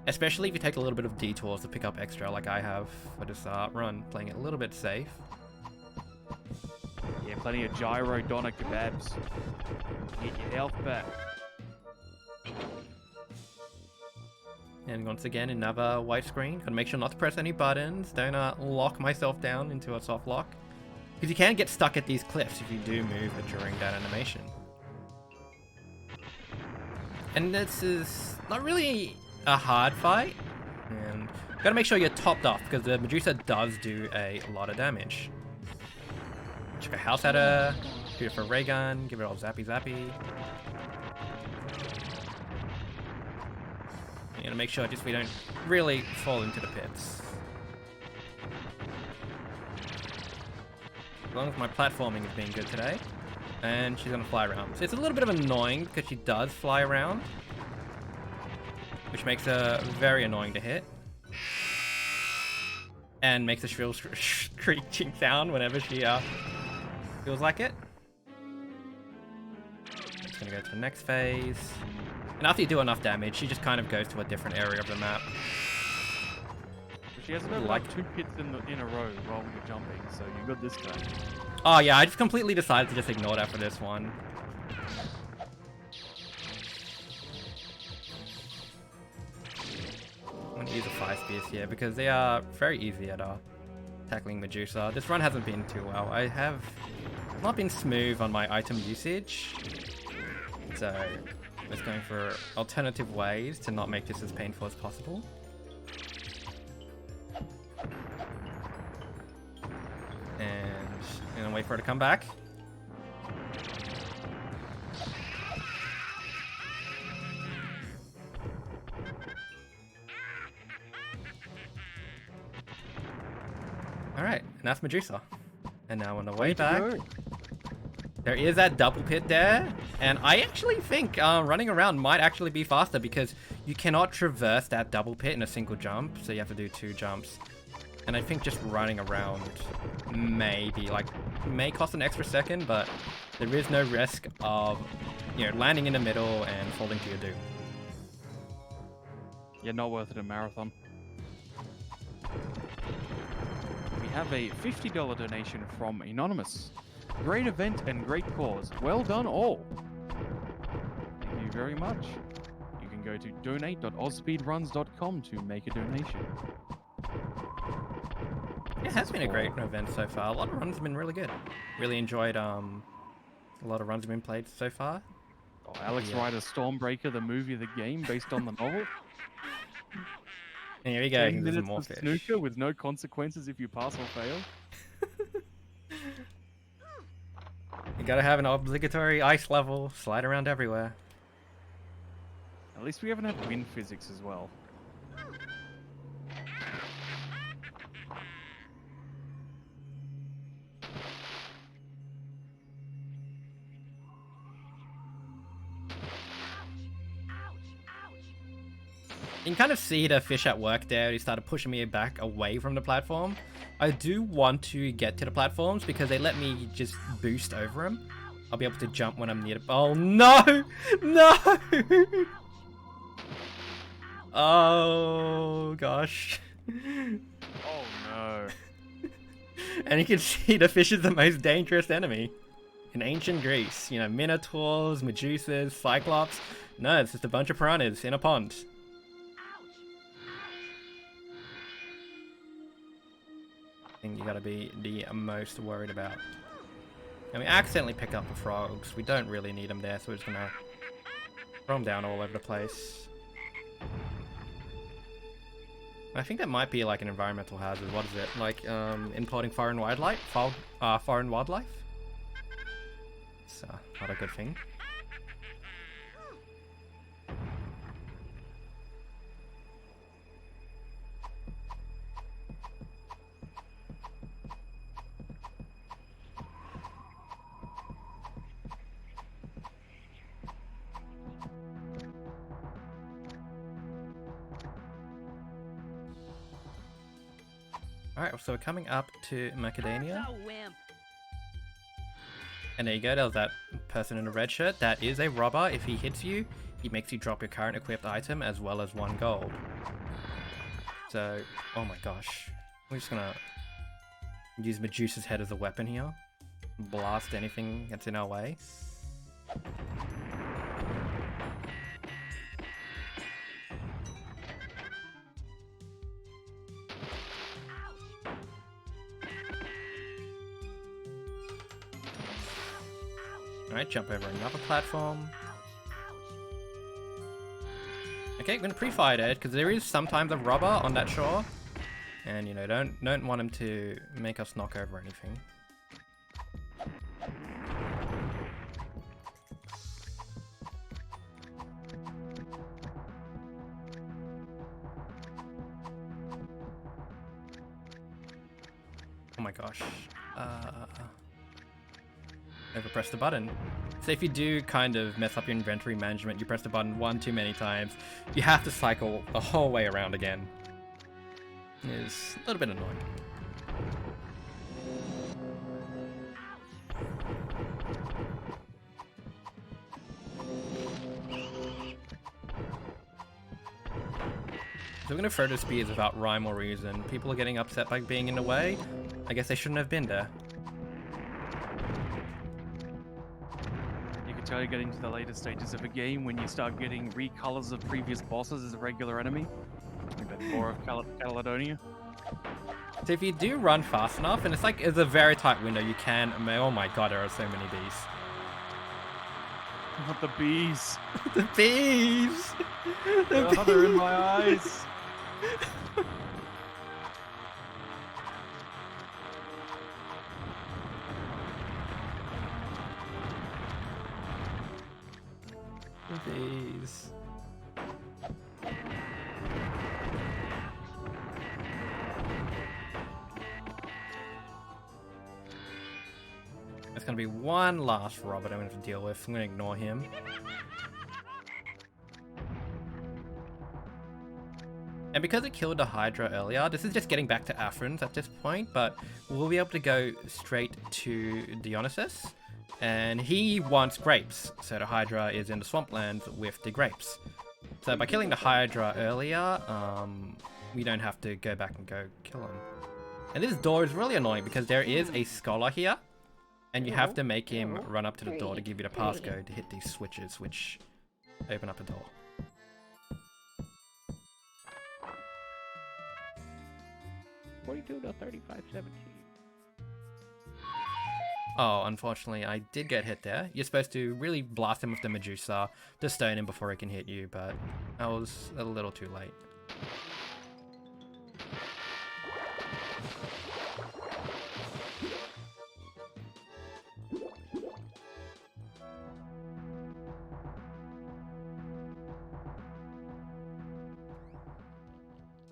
Speaker 2: Especially if you take a little bit of detours to pick up extra, like I have for this run, playing it a little bit safe.
Speaker 1: Yeah, plenty of gyro doner kebabs. Get your health back.
Speaker 2: And once again, another white screen. Gotta make sure not to press any buttons. Don't lock myself down into a soft lock, because you can get stuck at these cliffs if you do move during that animation. And this is not really a hard fight, and gotta make sure you're topped off, because the Medusa does do a lot of damage. Chuck a house at her, shoot it for a ray gun, give it all zappy zappy. You gotta make sure just we don't really fall into the pits. As long as my platforming is being good today. And she's gonna fly around. So it's a little bit of annoying because she does fly around, which makes her very annoying to hit. And makes a shrill screeching sound whenever she feels like it. It's gonna go to the next phase. And after you do enough damage, she just kind of goes to a different area of the map.
Speaker 1: But she has about like 2 pits in a row while you're jumping, so you're good this time.
Speaker 2: Oh yeah, I just completely decided to just ignore that for this one. I'm gonna use a 5 spears here because they are very easy at tackling Medusa. This run hasn't been too well. I have not been smooth on my item usage, so just going for alternative ways to not make this as painful as possible. And wait for her to come back. Alright, and that's Medusa. And now on the way back, there is that double pit there. And I actually think running around might actually be faster, because you cannot traverse that double pit in a single jump. So you have to do 2 jumps. And I think just running around may cost an extra second, but there is no risk of, landing in the middle and falling to your doom.
Speaker 1: Yeah, not worth it in marathon. We have a $50 donation from Anonymous. Great event and great cause. Well done all. Thank you very much. You can go to donate.ozspeedruns.com to make a donation.
Speaker 2: It has been a great event so far. A lot of runs have been really good. Really enjoyed a lot of runs have been played so far.
Speaker 1: Oh, Alex Rider's Stormbreaker, the movie, the game, based on the novel.
Speaker 2: And here we go.
Speaker 1: 10
Speaker 2: There's
Speaker 1: minutes
Speaker 2: more
Speaker 1: of
Speaker 2: fish.
Speaker 1: snooker with no consequences if you pass or fail.
Speaker 2: You gotta have an obligatory ice level. Slide around everywhere.
Speaker 1: At least we haven't had wind physics as well.
Speaker 2: You can kind of see the fish at work there. He started pushing me back away from the platform. I do want to get to the platforms because they let me just boost over them. I'll be able to jump when I'm near the... Oh, no! No! Oh, gosh.
Speaker 1: Oh, no.
Speaker 2: And you can see the fish is the most dangerous enemy in ancient Greece. Minotaurs, Medusas, Cyclops. No, it's just a bunch of piranhas in a pond. thing you gotta be the most worried about. And we accidentally pick up the frogs. We don't really need them there, so we're just gonna throw them down all over the place. I think that might be like an environmental hazard. What is it? Like importing foreign wildlife? Foreign wildlife? It's not a good thing. Alright, so we're coming up to Macadamia.
Speaker 3: A wimp.
Speaker 2: And there you go, that was that person in a red shirt. That is a robber. If he hits you, he makes you drop your current equipped item as well as 1 gold. So, oh my gosh. We're just gonna use Medusa's head as a weapon here. Blast anything that's in our way. Alright, jump over another platform. Okay, I'm gonna pre-fire it because there is sometimes a robber on that shore. And you know, don't want him to make us knock over anything. Oh my gosh. Overpress the button. So if you do kind of mess up your inventory management, you press the button 1 too many times, you have to cycle the whole way around again. It's a little bit annoying. So we're going to throw the spears without rhyme or reason. People are getting upset by being in the way. I guess they shouldn't have been there.
Speaker 1: You are getting to the later stages of a game when you start getting recolors of previous bosses as a regular enemy. Like that core of Caledonia.
Speaker 2: So if you do run fast enough, and it's a very tight window, you can. Oh my god, there are so many bees.
Speaker 1: Not the bees.
Speaker 2: The bees.
Speaker 1: They're in my eyes.
Speaker 2: Bees. There's gonna be one last robot I'm gonna have to deal with. I'm gonna ignore him. And because it killed the Hydra earlier, this is just getting back to Athens at this point, but we'll be able to go straight to Dionysus. And he wants grapes, so the Hydra is in the swamplands with the grapes. So by killing the Hydra earlier, we don't have to go back and go kill him. And this door is really annoying because there is a scholar here, and you have to make him run up to the door to give you the passcode to hit these switches, which open up a door.
Speaker 1: $42 to $35.17.
Speaker 2: Oh, unfortunately, I did get hit there. You're supposed to really blast him with the Medusa to stone him before he can hit you, but I was a little too late.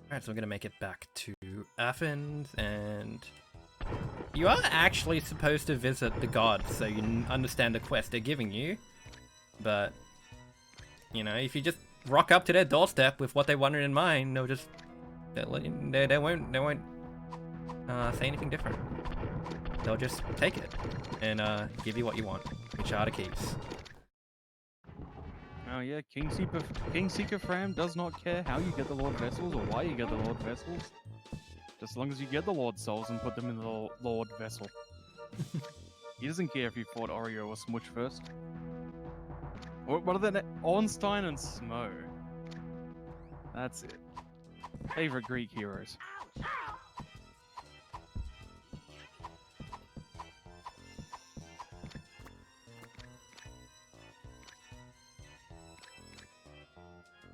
Speaker 2: Alright, so we're gonna make it back to Athens, and you are actually supposed to visit the gods so you understand the quest they're giving you, but you know, if you just rock up to their doorstep with what they wanted in mind, they'll just they won't say anything different. They'll just take it and give you what you want, which are the keys.
Speaker 1: Oh yeah, King Seeker Fram does not care how you get the Lord Vessels or why you get the Lord Vessels. Just as long as you get the Lord Souls and put them in the Lord Vessel. He doesn't care if you fought Oreo or Smush first. What are they? Ornstein and Smo. That's it. Favorite Greek heroes.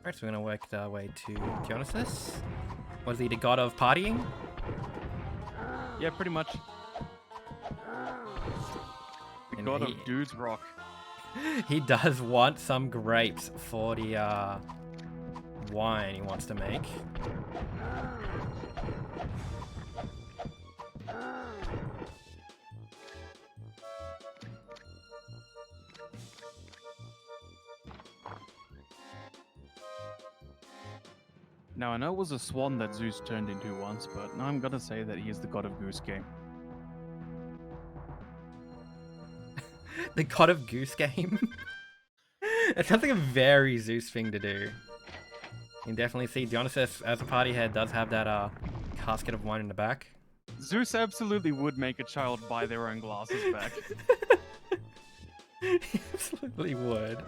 Speaker 2: Alright, so we're gonna work our way to Dionysus. Was he the god of partying?
Speaker 1: Yeah, pretty much. The
Speaker 2: And
Speaker 1: god
Speaker 2: he-
Speaker 1: of dudes rock.
Speaker 2: He does want some grapes for the wine he wants to make.
Speaker 1: Now, I know it was a swan that Zeus turned into once, but now I'm gonna say that he is the god of goose game.
Speaker 2: The god of goose game? It sounds like a very Zeus thing to do. You can definitely see Dionysus as a party head does have that casket of wine in the back.
Speaker 1: Zeus absolutely would make a child buy their own glasses back.
Speaker 2: He absolutely would.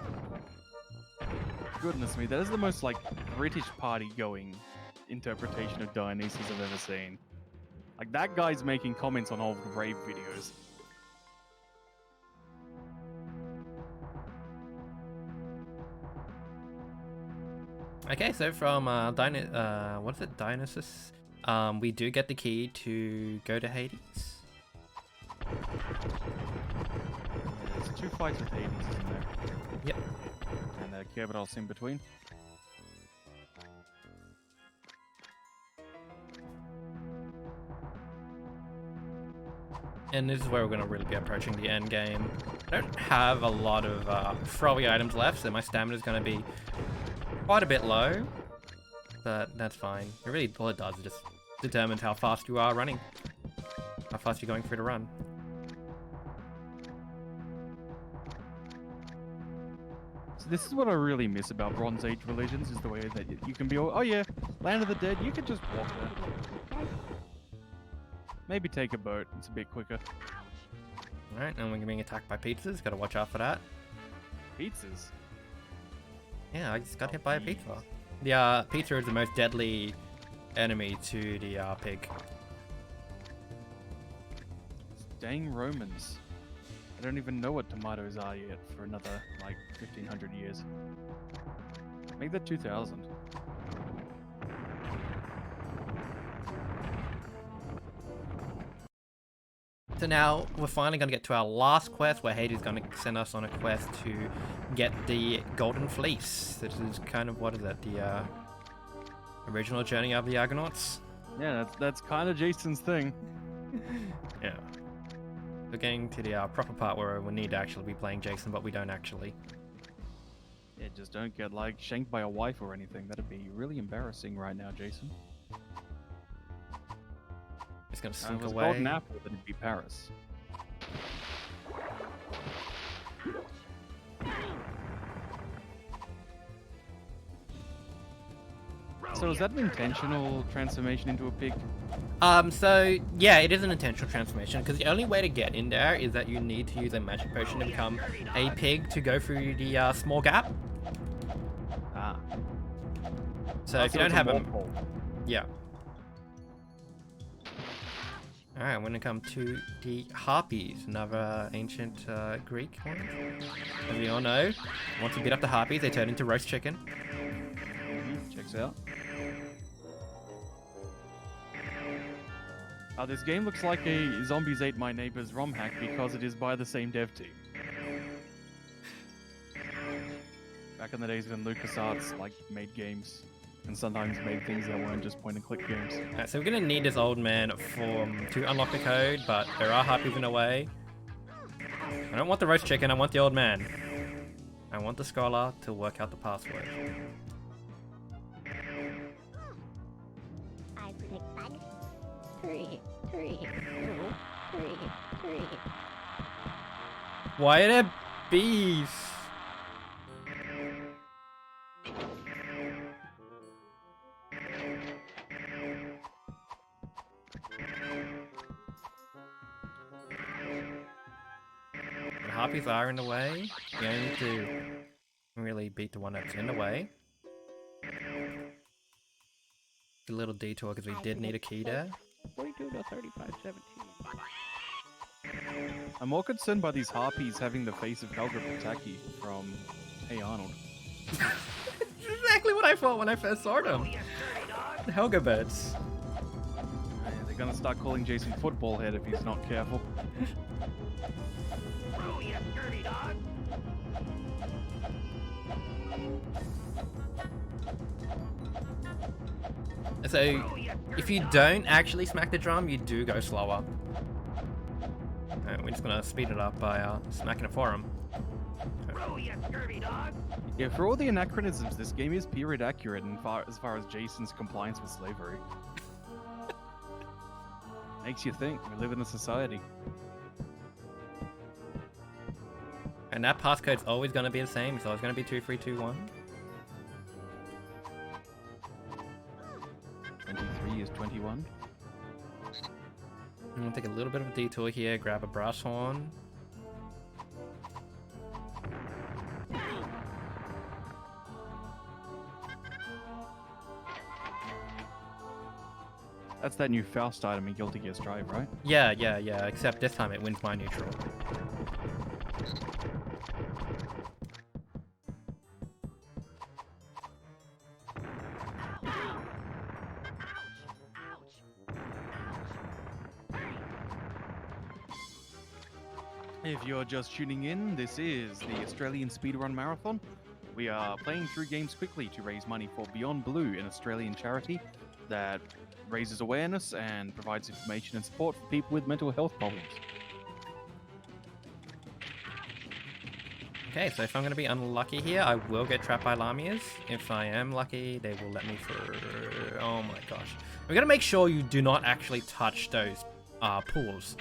Speaker 1: Goodness me, that is the most, like, British party-going interpretation of Dionysus I've ever seen. Like, that guy's making comments on old rave videos.
Speaker 2: Okay, so from what is it, Dionysus? We do get the key to go to Hades.
Speaker 1: There's 2 fights with Hades, isn't there?
Speaker 2: Yep.
Speaker 1: And Kerberos in between.
Speaker 2: And this is where we're going to really be approaching the end game. I don't have a lot of throwy items left, so my stamina is going to be quite a bit low. But that's fine. It really, all it does is just determines how fast you are running. How fast you're going through the run.
Speaker 1: So this is what I really miss about Bronze Age religions, is the way that you can be all, oh yeah, Land of the Dead, you could just walk there. Maybe take a boat, it's a bit quicker.
Speaker 2: Alright, and we're being attacked by pizzas, gotta watch out for that.
Speaker 1: Pizzas?
Speaker 2: Yeah, I just got hit by a pizza. The pizza is the most deadly enemy to the pig.
Speaker 1: Dang Romans. I don't even know what tomatoes are yet for another, like, 1500 years. Make that 2000.
Speaker 2: So now we're finally going to get to our last quest, where Hades is going to send us on a quest to get the Golden Fleece. This is kind of, what is that, the original journey of the Argonauts?
Speaker 1: Yeah, that's kind of Jason's thing.
Speaker 2: Yeah. We're getting to the proper part where we need to actually be playing Jason, but we don't actually.
Speaker 1: Yeah, just don't get, like, shanked by a wife or anything. That'd be really embarrassing right now, Jason.
Speaker 2: It's going to
Speaker 1: If
Speaker 2: sink
Speaker 1: it was
Speaker 2: away.
Speaker 1: Golden Apple, then it'd be Paris. So is that an intentional transformation into a pig?
Speaker 2: So yeah, it is an intentional transformation, because the only way to get in there is that you need to use a magic potion to become a pig to go through the small gap.
Speaker 1: Ah.
Speaker 2: So if you don't
Speaker 1: it's a
Speaker 2: have a...
Speaker 1: morph hole.
Speaker 2: Yeah. Alright, I'm gonna come to the Harpies, another ancient Greek one. As we all know, once you beat up the Harpies, they turn into roast chicken.
Speaker 1: Checks out. This game looks like a Zombies Ate My Neighbor's ROM hack because it is by the same dev team. Back in the days when LucasArts made games, and sometimes made things that weren't just point-and-click games.
Speaker 2: Alright, so we're gonna need this old man to unlock the code, but there are Harpies in the way. I don't want the roast chicken, I want the old man. I want the scholar to work out the password.
Speaker 4: I pick bag. Three.
Speaker 2: Why are there bees? The Harpies are in the way. You only need to really beat the one that's in the way. A little detour because we did need a key there.
Speaker 5: 42 to 35, 17.
Speaker 1: I'm more concerned by these harpies having the face of Helga Pataki from Hey Arnold.
Speaker 2: exactly what I thought when I first saw them. The Helga birds.
Speaker 1: Yeah, they're gonna start calling Jason Football Head if he's not careful.
Speaker 3: Oh, you dirty dog.
Speaker 2: So, if you don't actually smack the drum, you do go slower. We're just gonna speed it up by smacking it for him.
Speaker 3: Oh, you dirty dog.
Speaker 1: Yeah, for all the anachronisms, this game is period accurate as far as Jason's compliance with slavery. Makes you think. We live in a society.
Speaker 2: And that passcode's always gonna be the same, so it's gonna be 2321.
Speaker 1: 23 is 21.
Speaker 2: I'm gonna take a little bit of a detour here, grab a brass horn.
Speaker 1: That's that new Faust item in Guilty Gear Strive, right?
Speaker 2: Yeah, except this time it wins my neutral.
Speaker 1: If you're just tuning in, this is the Australian Speedrun Marathon. We are playing through games quickly to raise money for Beyond Blue, an Australian charity that raises awareness and provides information and support for people with mental health problems.
Speaker 2: Okay, so if I'm going to be unlucky here, I will get trapped by Lamias. If I am lucky, they will let me through. Oh my gosh. We're going to make sure you do not actually touch those pools.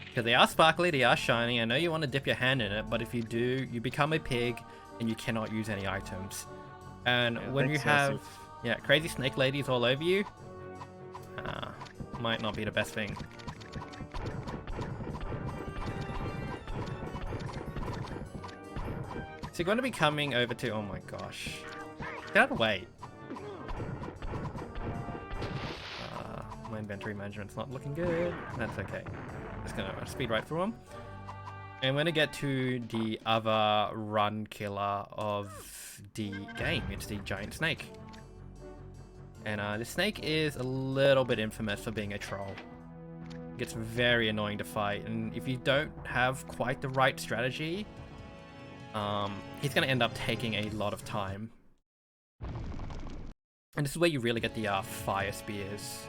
Speaker 2: Because they are sparkly, they are shiny. I know you want to dip your hand in it, but if you do, you become a pig and you cannot use any items. And
Speaker 1: Yeah,
Speaker 2: when you
Speaker 1: excessive.
Speaker 2: have crazy snake ladies all over you, might not be the best thing. So you're going to be coming over to... Oh my gosh. Get out of the way. My inventory management's not looking good. That's okay. Just going to speed right through them. And we're going to get to the other run killer of the game. It's the giant snake. And the snake is a little bit infamous for being a troll. It gets very annoying to fight. And if you don't have quite the right strategy... he's going to end up taking a lot of time. And this is where you really get the fire spears.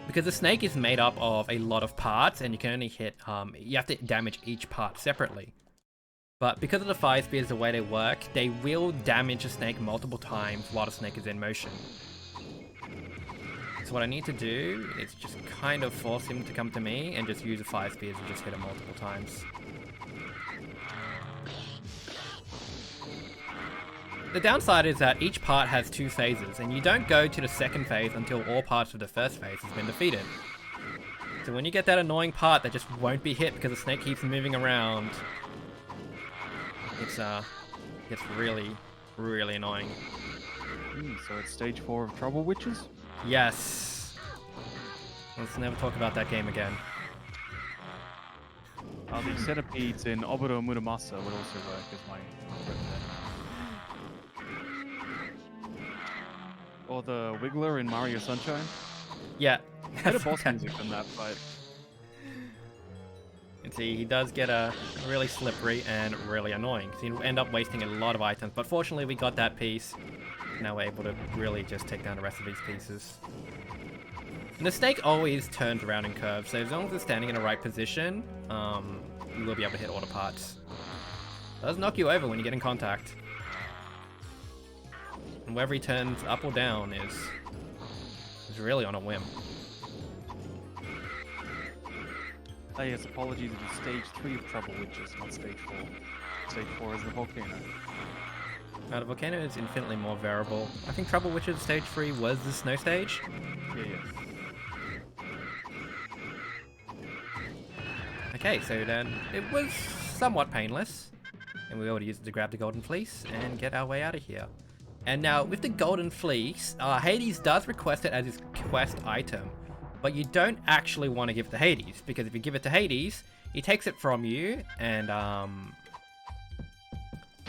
Speaker 2: Because the snake is made up of a lot of parts, and you can only hit, you have to damage each part separately. But because of the fire spears, the way they work, they will damage the snake multiple times while the snake is in motion. So what I need to do is just kind of force him to come to me and just use the fire spears and just hit him multiple times. The downside is that each part has 2 phases, and you don't go to the second phase until all parts of the first phase has been defeated. So when you get that annoying part that just won't be hit because the snake keeps moving around, it's really, really annoying.
Speaker 1: So it's stage 4 of Trouble Witches?
Speaker 2: Yes. Let's never talk about that game again.
Speaker 1: The centipedes in Oboro Muramasa would also work as my friend there. Or the Wiggler in Mario Sunshine.
Speaker 2: Yeah.
Speaker 1: Bit of boss music from that fight.
Speaker 2: And see, he does get really slippery and really annoying. So you end up wasting a lot of items. But fortunately, we got that piece. Now we're able to really just take down the rest of these pieces. And the snake always turns around in curves. So as long as it's standing in the right position, you will be able to hit all the parts. It does knock you over when you get in contact. And whether he turns up or down is really on a whim.
Speaker 1: Oh yes, apologies, it is stage 3 of Trouble Witches, not stage 4. Stage 4 is the volcano.
Speaker 2: Now the volcano is infinitely more variable. I think Trouble Witches stage 3 was the snow stage.
Speaker 1: Yeah.
Speaker 2: Okay, so then it was somewhat painless. And we were able to use it to grab the golden fleece and get our way out of here. And now, with the golden fleece, Hades does request it as his quest item. But you don't actually want to give it to Hades, because if you give it to Hades, he takes it from you, and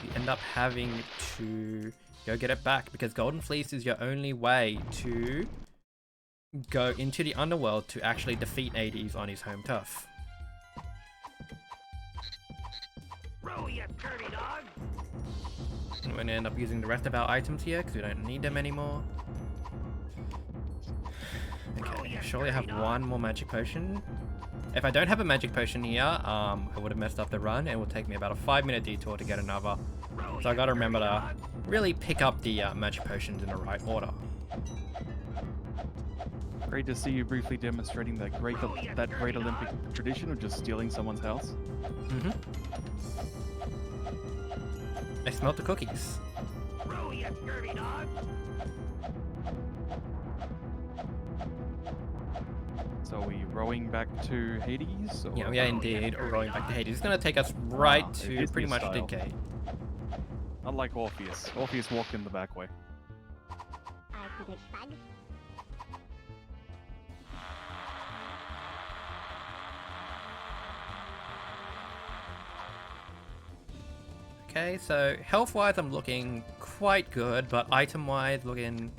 Speaker 2: you end up having to Go get it back, because Golden Fleece is your only way to go into the underworld to actually defeat Hades on his home turf.
Speaker 3: Row, you scurvy dog!
Speaker 2: I'm going to end up using the rest of our items here because we don't need them anymore. Okay, surely I have one more magic potion. If I don't have a magic potion here, I would have messed up the run, and it will take me about a 5-minute detour to get another. So I gotta remember to really pick up the magic potions in the right order.
Speaker 1: Great to see you briefly demonstrating that great Olympic tradition of just stealing someone's house.
Speaker 2: Mm-hmm. I smelt the cookies.
Speaker 3: Row, you scurvy dog!
Speaker 1: So are we rowing back to Hades? Or...
Speaker 2: Yeah, we are indeed rowing back to Hades. It's gonna take us right
Speaker 1: it
Speaker 2: to
Speaker 1: is
Speaker 2: pretty
Speaker 1: this
Speaker 2: much
Speaker 1: style.
Speaker 2: the gate.
Speaker 1: Unlike Orpheus. Orpheus walked in the back way.
Speaker 4: I could bag.
Speaker 2: Okay, so health-wise I'm looking quite good, but item-wise looking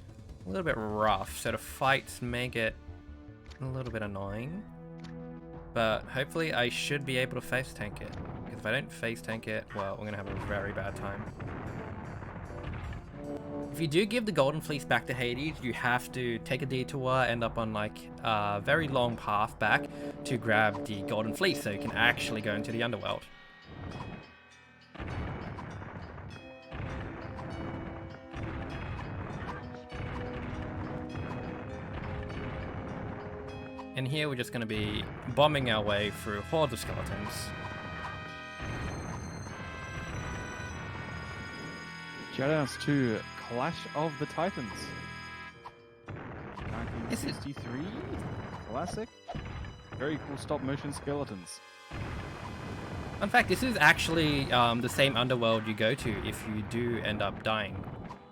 Speaker 2: a little bit rough. So the fights may get a little bit annoying. But hopefully I should be able to face tank it. Because if I don't face tank it, well, we're going to have a very bad time. If you do give the Golden Fleece back to Hades, you have to take a detour, end up on like a very long path back to grab the Golden Fleece so you can actually go into the underworld. And here we're just going to be bombing our way through hordes of skeletons.
Speaker 1: Shoutouts to Clash of the Titans.
Speaker 2: Is it-
Speaker 1: 1963 classic. Very cool stop motion skeletons.
Speaker 2: In fact, this is actually the same underworld you go to if you do end up dying.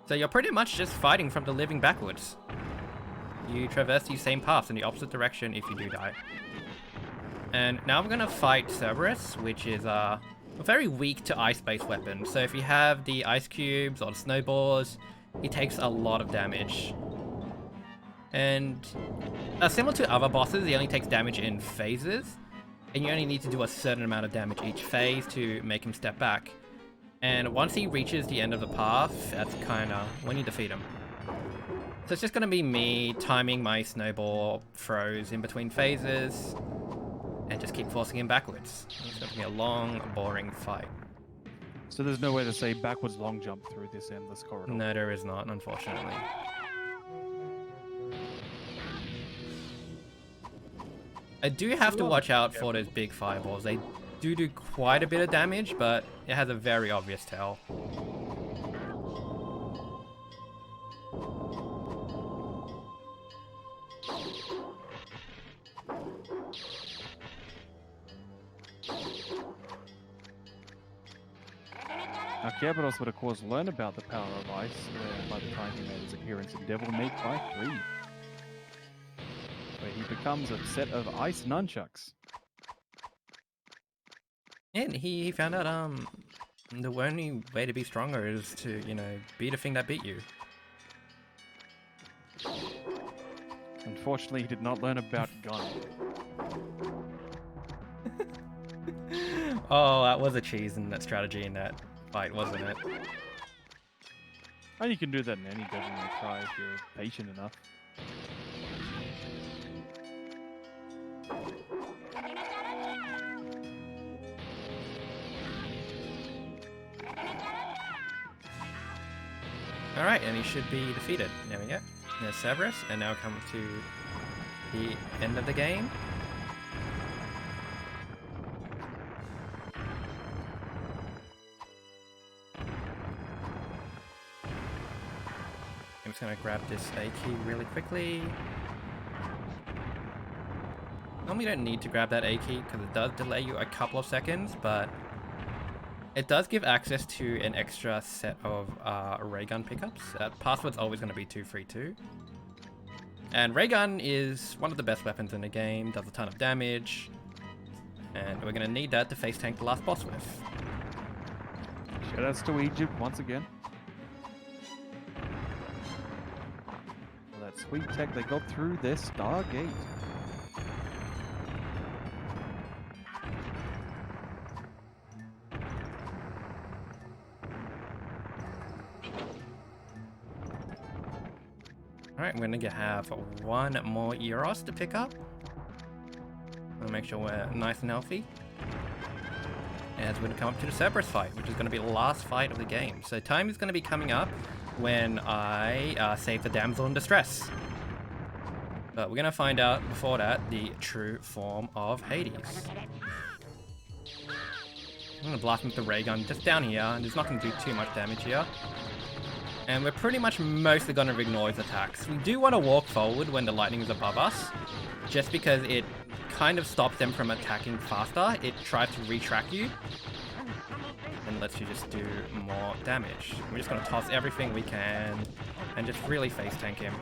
Speaker 2: So you're pretty much just fighting from the living backwards. You traverse these same paths in the opposite direction if you do die. And now we're going to fight Cerberus, which is a very weak to ice-based weapon. So if you have the ice cubes or the snowballs, he takes a lot of damage. And similar to other bosses, he only takes damage in phases. And you only need to do a certain amount of damage each phase to make him step back. And once he reaches the end of the path, that's kind of when you defeat him. So it's just going to be me timing my snowball throws in between phases and just keep forcing him backwards. It's going to be a long, boring fight.
Speaker 1: So there's no way to say backwards long jump through this endless corridor.
Speaker 2: No, there is not, unfortunately. I do have to watch out for those big fireballs. They do quite a bit of damage, but it has a very obvious tail.
Speaker 1: Now Kerberos would of course learn about the power of ice by the time he made his appearance in Devil May Cry 3, where he becomes a set of ice nunchucks.
Speaker 2: And he found out the only way to be stronger is to, you know, be the thing that beat you.
Speaker 1: Unfortunately, he did not learn about gun.
Speaker 2: Oh, that was a cheese in that strategy in that fight, wasn't it?
Speaker 1: And you can do that in any Devil May Cry if you're patient enough.
Speaker 2: Alright, and he should be defeated. There we go. There's Cerberus, and now comes to the end of the game. I'm just gonna grab this A key really quickly. Normally you don't need to grab that A key because it does delay you a couple of seconds, but it does give access to an extra set of ray gun pickups. Password's always going to be 232. And ray gun is one of the best weapons in the game, does a ton of damage, and we're going to need that to face tank the last boss with.
Speaker 1: Shoutouts to Egypt once again. sweet tech. They got through their Stargate.
Speaker 2: Alright, we're gonna have one more Eros to pick up. I'll make sure we're nice and healthy. As we're gonna come up to the Cerberus fight, which is gonna be the last fight of the game. So time is gonna be coming up when I save the damsel in distress. But we're gonna find out before that the true form of Hades. I'm gonna blast him with the ray gun just down here, and it's not gonna do too much damage here. And we're pretty much mostly gonna ignore his attacks. We do want to walk forward when the lightning is above us, just because it kind of stops them from attacking faster. It tries to retrack you and lets you just do more damage. We're just gonna toss everything we can and just really face tank him.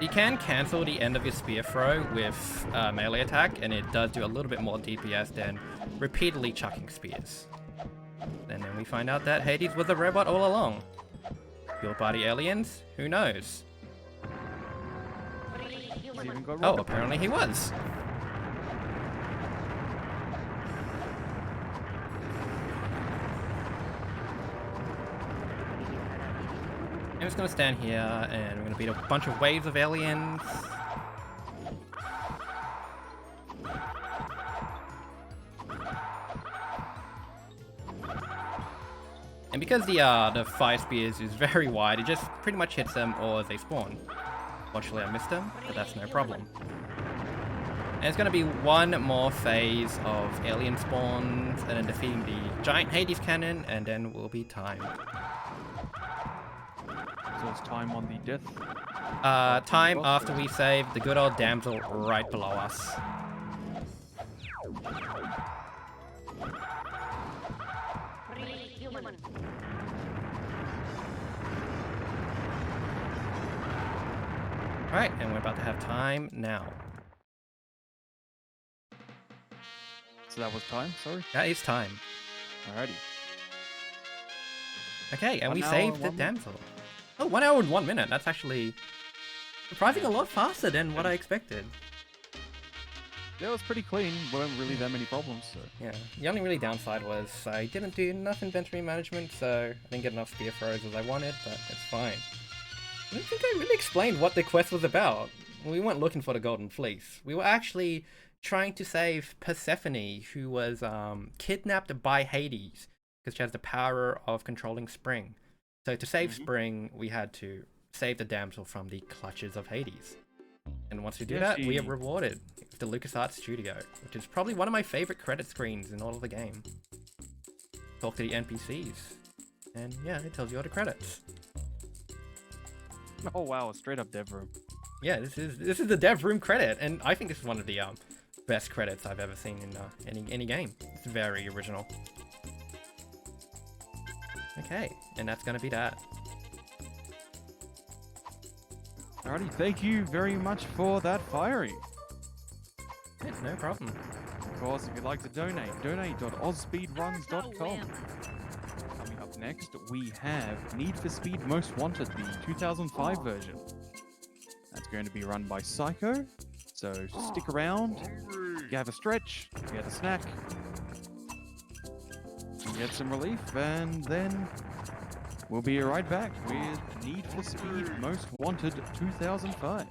Speaker 2: You can cancel the end of your spear throw with melee attack, and it does do a little bit more DPS than repeatedly chucking spears. And then we find out that Hades was a robot all along. Built by the aliens? Who knows? Oh, apparently he was. I'm just gonna stand here and we're gonna beat a bunch of waves of aliens. And because the fire spears is very wide, it just pretty much hits them all as they spawn. Fortunately I missed them, but that's no problem. And it's gonna be one more phase of alien spawns and then defeating the giant Hades cannon, and then will be time.
Speaker 1: So it's time on the death.
Speaker 2: Time after we save the good old damsel right below us. Alright, and we're about to have time now.
Speaker 1: So that was time, sorry?
Speaker 2: That is time.
Speaker 1: Alrighty.
Speaker 2: Okay, and
Speaker 1: 1
Speaker 2: we
Speaker 1: hour,
Speaker 2: saved
Speaker 1: 1
Speaker 2: the
Speaker 1: minute.
Speaker 2: damsel. Oh, 1 hour and 1 minute. That's actually surprising a lot faster than what I expected.
Speaker 1: That was pretty clean. Weren't really that many problems, so.
Speaker 2: Yeah, the only really downside was I didn't do enough inventory management, so I didn't get enough spear throws as I wanted, but it's fine. I don't think I really explained what the quest was about. We weren't looking for the Golden Fleece. We were actually trying to save Persephone, who was kidnapped by Hades, because she has the power of controlling Spring. So to save Spring, we had to save the damsel from the clutches of Hades. And once we do that, we are rewarded with the LucasArts Studio, which is probably one of my favorite credit screens in all of the game. Talk to the NPCs, and yeah, it tells you all the credits.
Speaker 1: Oh wow, a straight up dev room.
Speaker 2: Yeah, this is the dev room credit, and I think this is one of the best credits I've ever seen in any game. It's very original. Okay, and that's gonna be that.
Speaker 1: Alrighty, thank you very much for that, Firery.
Speaker 2: It's no problem.
Speaker 1: Of course, if you'd like to donate, donate.ozspeedruns.com. Coming up next, we have Need for Speed Most Wanted, the 2005 version. That's going to be run by Psycho, so stick around, you have a stretch, get a snack, get some relief, and then we'll be right back with Need for Speed Most Wanted 2005.